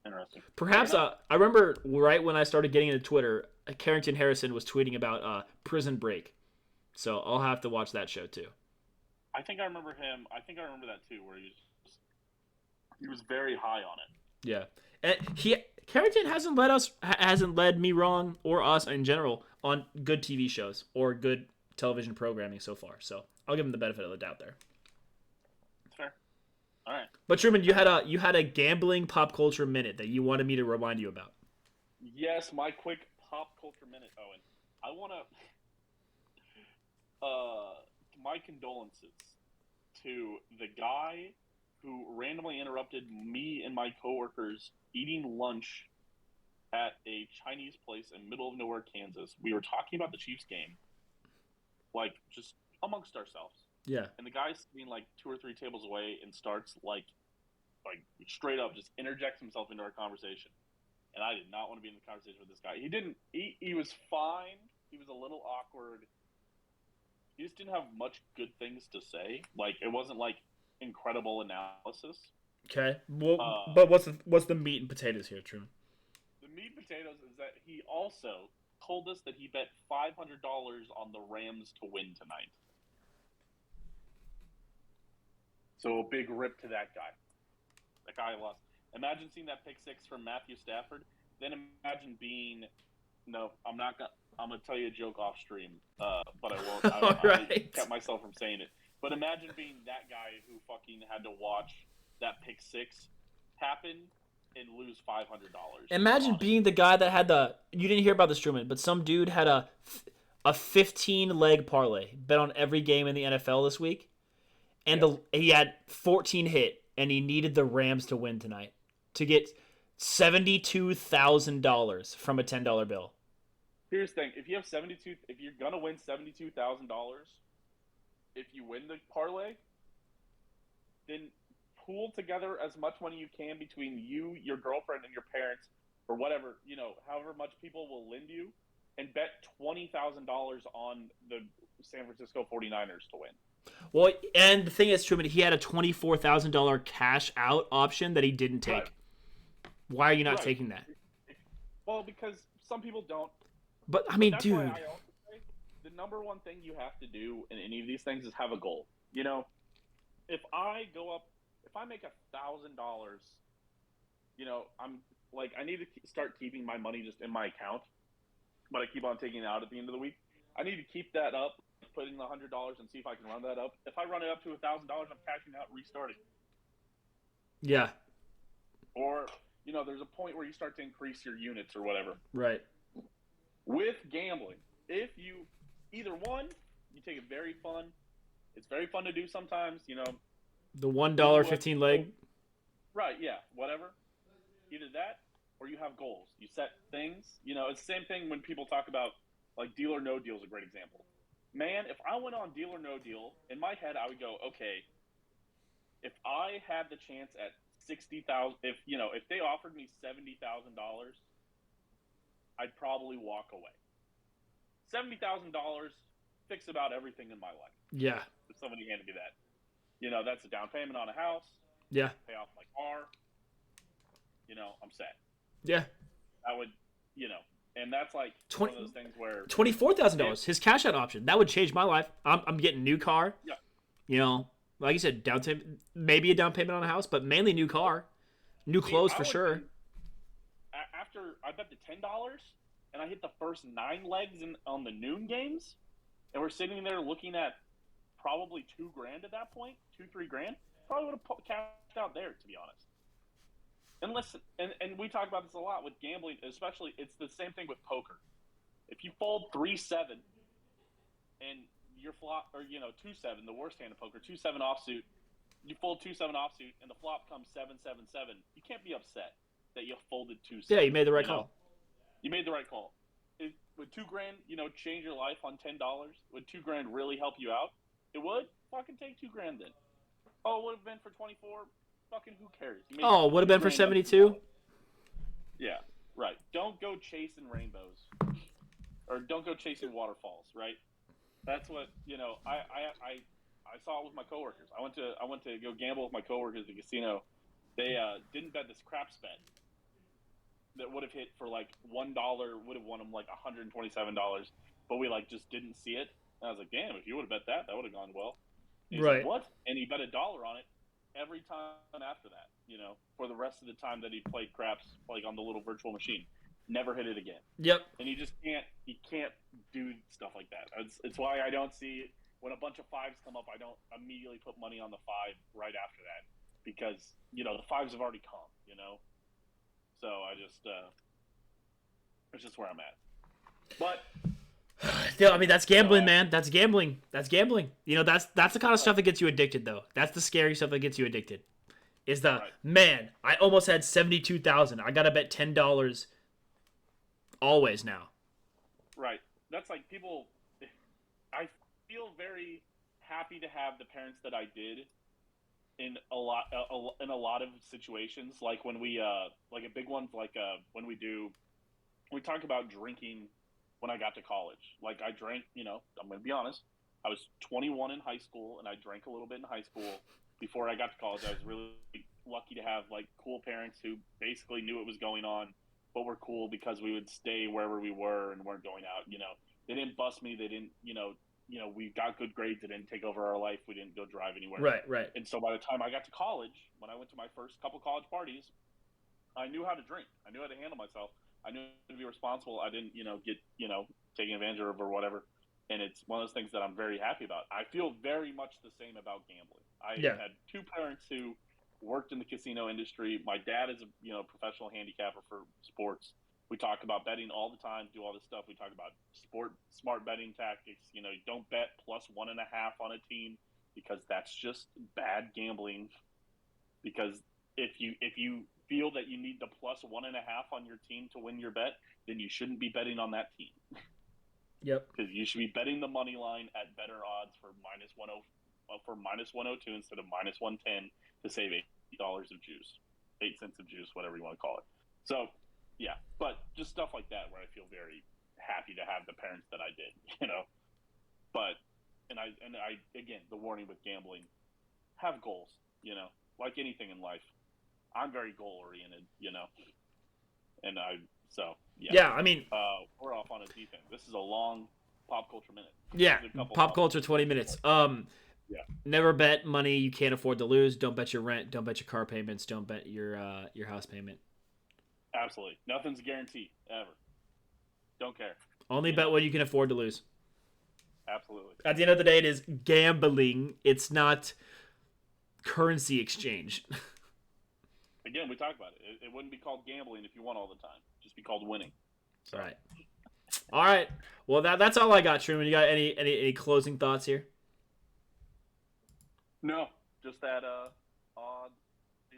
Interesting. Perhaps I remember right when I started getting into Twitter, Carrington Harrison was tweeting about Prison Break. So I'll have to watch that show too. I think I remember him. I think I remember that too, where he was very high on it. Yeah, and Carrington hasn't led me wrong or us in general on good TV shows or good television programming so far. So I'll give him the benefit of the doubt there. That's fair. All right. But Truman, you had a gambling pop culture minute that you wanted me to remind you about. Yes, my quick pop culture minute, Owen. I want to my condolences to the guy who randomly interrupted me and my coworkers eating lunch at a Chinese place in middle of nowhere, Kansas. We were talking about the Chiefs game, like just amongst ourselves. Yeah. And the guy's sitting like 2 or 3 tables away and starts like straight up just interjects himself into our conversation. And I did not want to be in the conversation with this guy. He didn't. He was fine. He was a little awkward. He just didn't have much good things to say. Like it wasn't like incredible analysis. Okay. Well, but what's the meat and potatoes here, Truman? The meat and potatoes is that he also told us that he bet $500 on the Rams to win tonight. So a big rip to that guy. That guy lost. Imagine seeing that pick six from Matthew Stafford. Then imagine being, no, I'm gonna tell you a joke off stream, but I won't. I kept myself from saying it. But imagine being that guy who fucking had to watch that pick six happen and lose $500. Imagine being the guy that had you didn't hear about this, Truman, but some dude had a 15-leg parlay bet on every game in the NFL this week, and he had 14 hit, and he needed the Rams to win tonight to get $72,000 from a $10 bill. Here's the thing: if you're gonna win $72,000, if you win the parlay, then pool together as much money you can between you, your girlfriend, and your parents, or whatever, however much people will lend you, and bet $20,000 on the San Francisco 49ers to win. Well, and the thing is, Truman, he had a $24,000 cash out option that he didn't take. Right. Why are you not taking that? Well, because some people don't. But I mean, that's dude. Why I also say the number one thing you have to do in any of these things is have a goal. If I make $1,000, I'm like, I need to start keeping my money just in my account, but I keep on taking it out at the end of the week. I need to keep that up, put in the $100 and see if I can run that up. If I run it up to $1,000, I'm cashing out and restarting. Yeah. Or, there's a point where you start to increase your units or whatever. Right. With gambling, if you either one, you take it very fun. It's very fun to do sometimes, The $1 15 leg. Right, yeah, whatever. Either that or you have goals. You set things. It's the same thing when people talk about, like, Deal or No Deal is a great example. Man, if I went on Deal or No Deal, in my head I would go, okay, if I had the chance at $60,000, if they offered me $70,000, I'd probably walk away. $70,000 fix about everything in my life. Yeah. If somebody handed me that. That's a down payment on a house. Yeah. Pay off my car. I'm set. Yeah. I would, and that's like one of those things where $24,000, his cash out option, that would change my life. I'm getting a new car. Yeah. Like you said, maybe a down payment on a house, but mainly new car, new clothes for sure. After I bet the $10, and I hit the first 9 legs on the noon games, and we're sitting there looking at probably $2,000 at that point, $2-3 grand, probably would have cashed out there, to be honest. And listen, and we talk about this a lot with gambling, especially. It's the same thing with poker. If you fold 3-7 and your flop, or 2-7, the worst hand of poker, 2-7 offsuit, you fold 2-7 offsuit and the flop comes 7-7-7, you can't be upset that you folded 2-7. Yeah, you made the right call. You made the right call. Would $2,000, change your life on $10? Would $2,000 really help you out? It would. Fucking take $2,000 then. Oh, it would have been for 24. Fucking who cares? Would have been for 72. Yeah, right. Don't go chasing rainbows, or don't go chasing waterfalls. Right. That's what I saw it with my coworkers. I went to go gamble with my coworkers at the casino. They didn't bet this craps bet that would have hit for like $1, would have won them like $127, but we just didn't see it. And I was like, damn, if you would have bet that would have gone well. And he's like, Right. what? And he bet $1 on it every time after that, for the rest of the time that he played craps, like on the little virtual machine. Never hit it again. Yep. And he can't do stuff like that. It's why I don't see, when a bunch of fives come up, I don't immediately put money on the 5 right after that, because, the 5s have already come, So it's just where I'm at. But Yeah, I mean, that's gambling, man. That's gambling. That's gambling. That's the kind of stuff that gets you addicted, though. That's the scary stuff that gets you addicted. Is the right. man? I almost had 72,000. I gotta bet $10 always now. Right. That's like people. I feel very happy to have the parents that I did in a lot of situations. Like when we like a big one, like when we talk about drinking when I got to college. Like I drank, I'm going to be honest. I was 21 in high school, and I drank a little bit in high school before I got to college. I was really lucky to have like cool parents who basically knew what was going on, but were cool because we would stay wherever we were and weren't going out. They didn't bust me. They didn't, we got good grades. They didn't take over our life. We didn't go drive anywhere. Right, right. And so by the time I got to college, when I went to my first couple college parties, I knew how to drink. I knew how to handle myself. I knew to be responsible. I didn't, get, taken advantage of or whatever. And it's one of those things that I'm very happy about. I feel very much the same about gambling. I had 2 parents who worked in the casino industry. My dad is a professional handicapper for sports. We talk about betting all the time, do all this stuff. We talk about smart betting tactics. You don't bet +1.5 on a team, because that's just bad gambling. Because if you feel that you need the +1.5 on your team to win your bet, then you shouldn't be betting on that team. Yep. Because you should be betting the money line at better odds for -102 instead of -110 to save $8 of juice, 8 cents of juice, whatever you want to call it. So, yeah, but just stuff like that where I feel very happy to have the parents that I did, But and I again, the warning with gambling: have goals, like anything in life. I'm very goal oriented, and Yeah, I mean, we're off on a deep end. This is a long pop culture minute. yeah, pop culture 20 minutes. Yeah. Never bet money you can't afford to lose. Don't bet your rent. Don't bet your car payments. Don't bet your house payment. Absolutely, nothing's guaranteed ever. Don't care. Only bet what you can afford to lose. Absolutely. At the end of the day, it is gambling. It's not currency exchange. Again, we talked about it. It wouldn't be called gambling if you won all the time. It'd just be called winning. So. Right. All right. Well, that's all I got, Truman. You got any closing thoughts here? No, just that odd,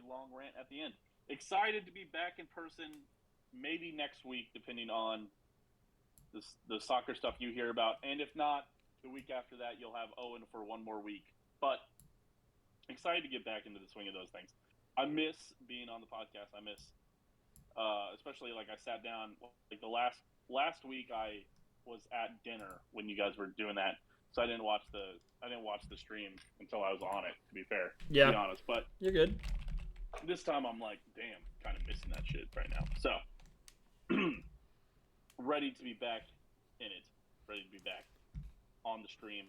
long rant at the end. Excited to be back in person, maybe next week, depending on the soccer stuff you hear about, and if not, the week after that, you'll have Owen for one more week. But excited to get back into the swing of those things. I miss being on the podcast. I miss, especially like I sat down like the last week. I was at dinner when you guys were doing that, so I didn't watch the stream until I was on it. To be fair, Yeah. to be honest, but You're good. this time I'm like, damn, kind of missing that shit right now. So ready to be back in it. Ready to be back on the stream.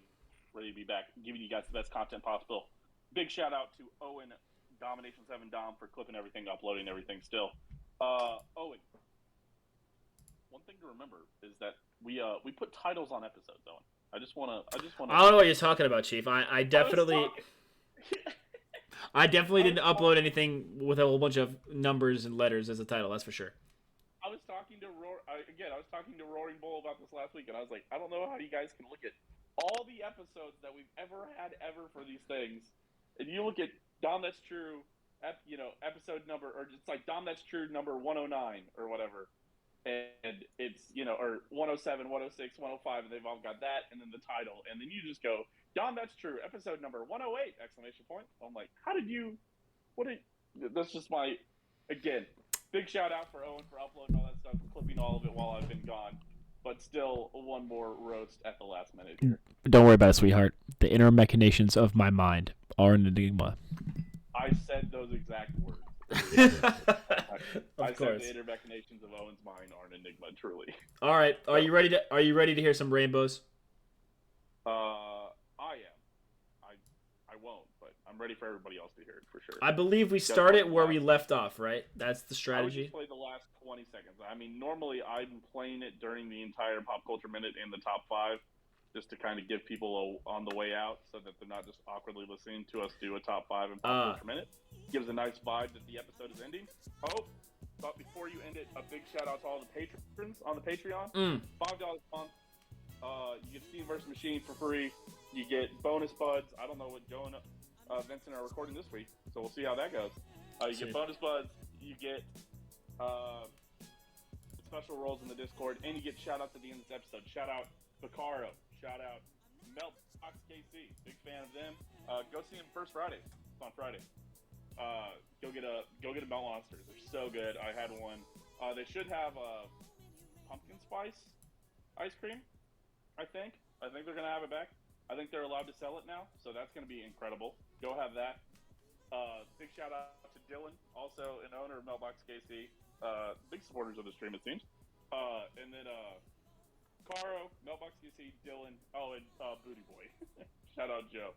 Ready to be back giving you guys the best content possible. Big shout out to Owen, Domination 7 Dom, for clipping everything, uploading everything still. Owen, one thing to remember is that we put titles on episodes, Owen. I don't know what you're talking about, Chief. I definitely didn't upload anything with a whole bunch of numbers and letters as a title, that's for sure. I was talking to Roaring Bull about this last week, and I was like, I don't know how you guys can look at all the episodes that we've ever had for these things, and you look at Dom That's True, episode number, or it's like Dom That's True number 109 or whatever, and it's, or 107, 106, 105, and they've all got that, and then the title, and then you just go, Dom That's True, episode number 108, exclamation point. I'm like, that's just my, again, big shout out for Owen for uploading all that stuff, for clipping all of it while I've been gone. But still, one more roast at the last minute here. Don't worry about it, sweetheart. The inner machinations of my mind are an enigma. I said those exact words. I said the inner machinations of Owen's mind are an enigma, truly. All right, are you ready to hear some rainbows? I am. I'm ready for everybody else to hear it for sure. I believe we started where we left off, right? That's the I would strategy. just play the last 20 seconds. I mean, normally I'm playing it during the entire Pop Culture Minute in the top 5, just to kind of give people on the way out so that they're not just awkwardly listening to us do a top 5 in Pop Culture Minute. Gives a nice vibe that the episode is ending. Oh, but before you end it, a big shout out to all the patrons on the Patreon. $5 a month. You get Steam vs. Machine for free. You get bonus buds. I don't know what Joe and Vincent are recording this week, so we'll see how that goes. You get bonus buds. You get special roles in the Discord, and you get shout outs at the end of this episode. Shout out Picaro. Shout out Bucs KC. Big fan of them. Go see them first Friday. It's on Friday. Go get a Melt Monsters. They're so good. I had one. They should have pumpkin spice ice cream. I think they're gonna have it back. I think they're allowed to sell it now, so that's gonna be incredible. Go have that. Big shout out to Dylan, also an owner of Meltbox KC. Big supporters of the stream, it seems. And then Caro, Meltbox KC, Dylan, and Booty Boy. Shout out Joe,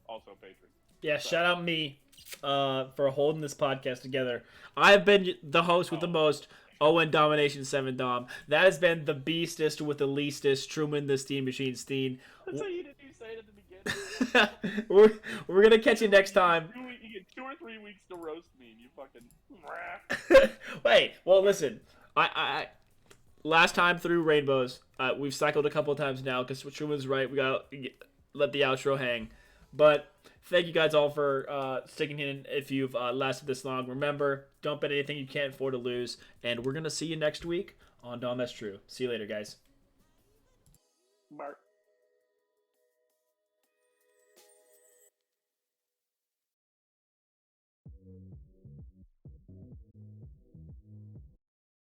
also patron. Yeah, shout out me for holding this podcast together. I've been the host with the most, Owen Domination 7 Dom. That has been the beastest with the leastest, Truman the Steam Machine Steen. That's how you didn't even say it at the beginning. we're going to catch you next time. You get 2 or 3 weeks to roast me, and you fucking... Wait, well, listen. I last time through Rainbows, we've cycled a couple of times now because Truman's right. We got to let the outro hang. But thank you guys all for sticking in if you've lasted this long. Remember, don't bet anything you can't afford to lose. And we're going to see you next week on Dom That's True. See you later, guys. Mark.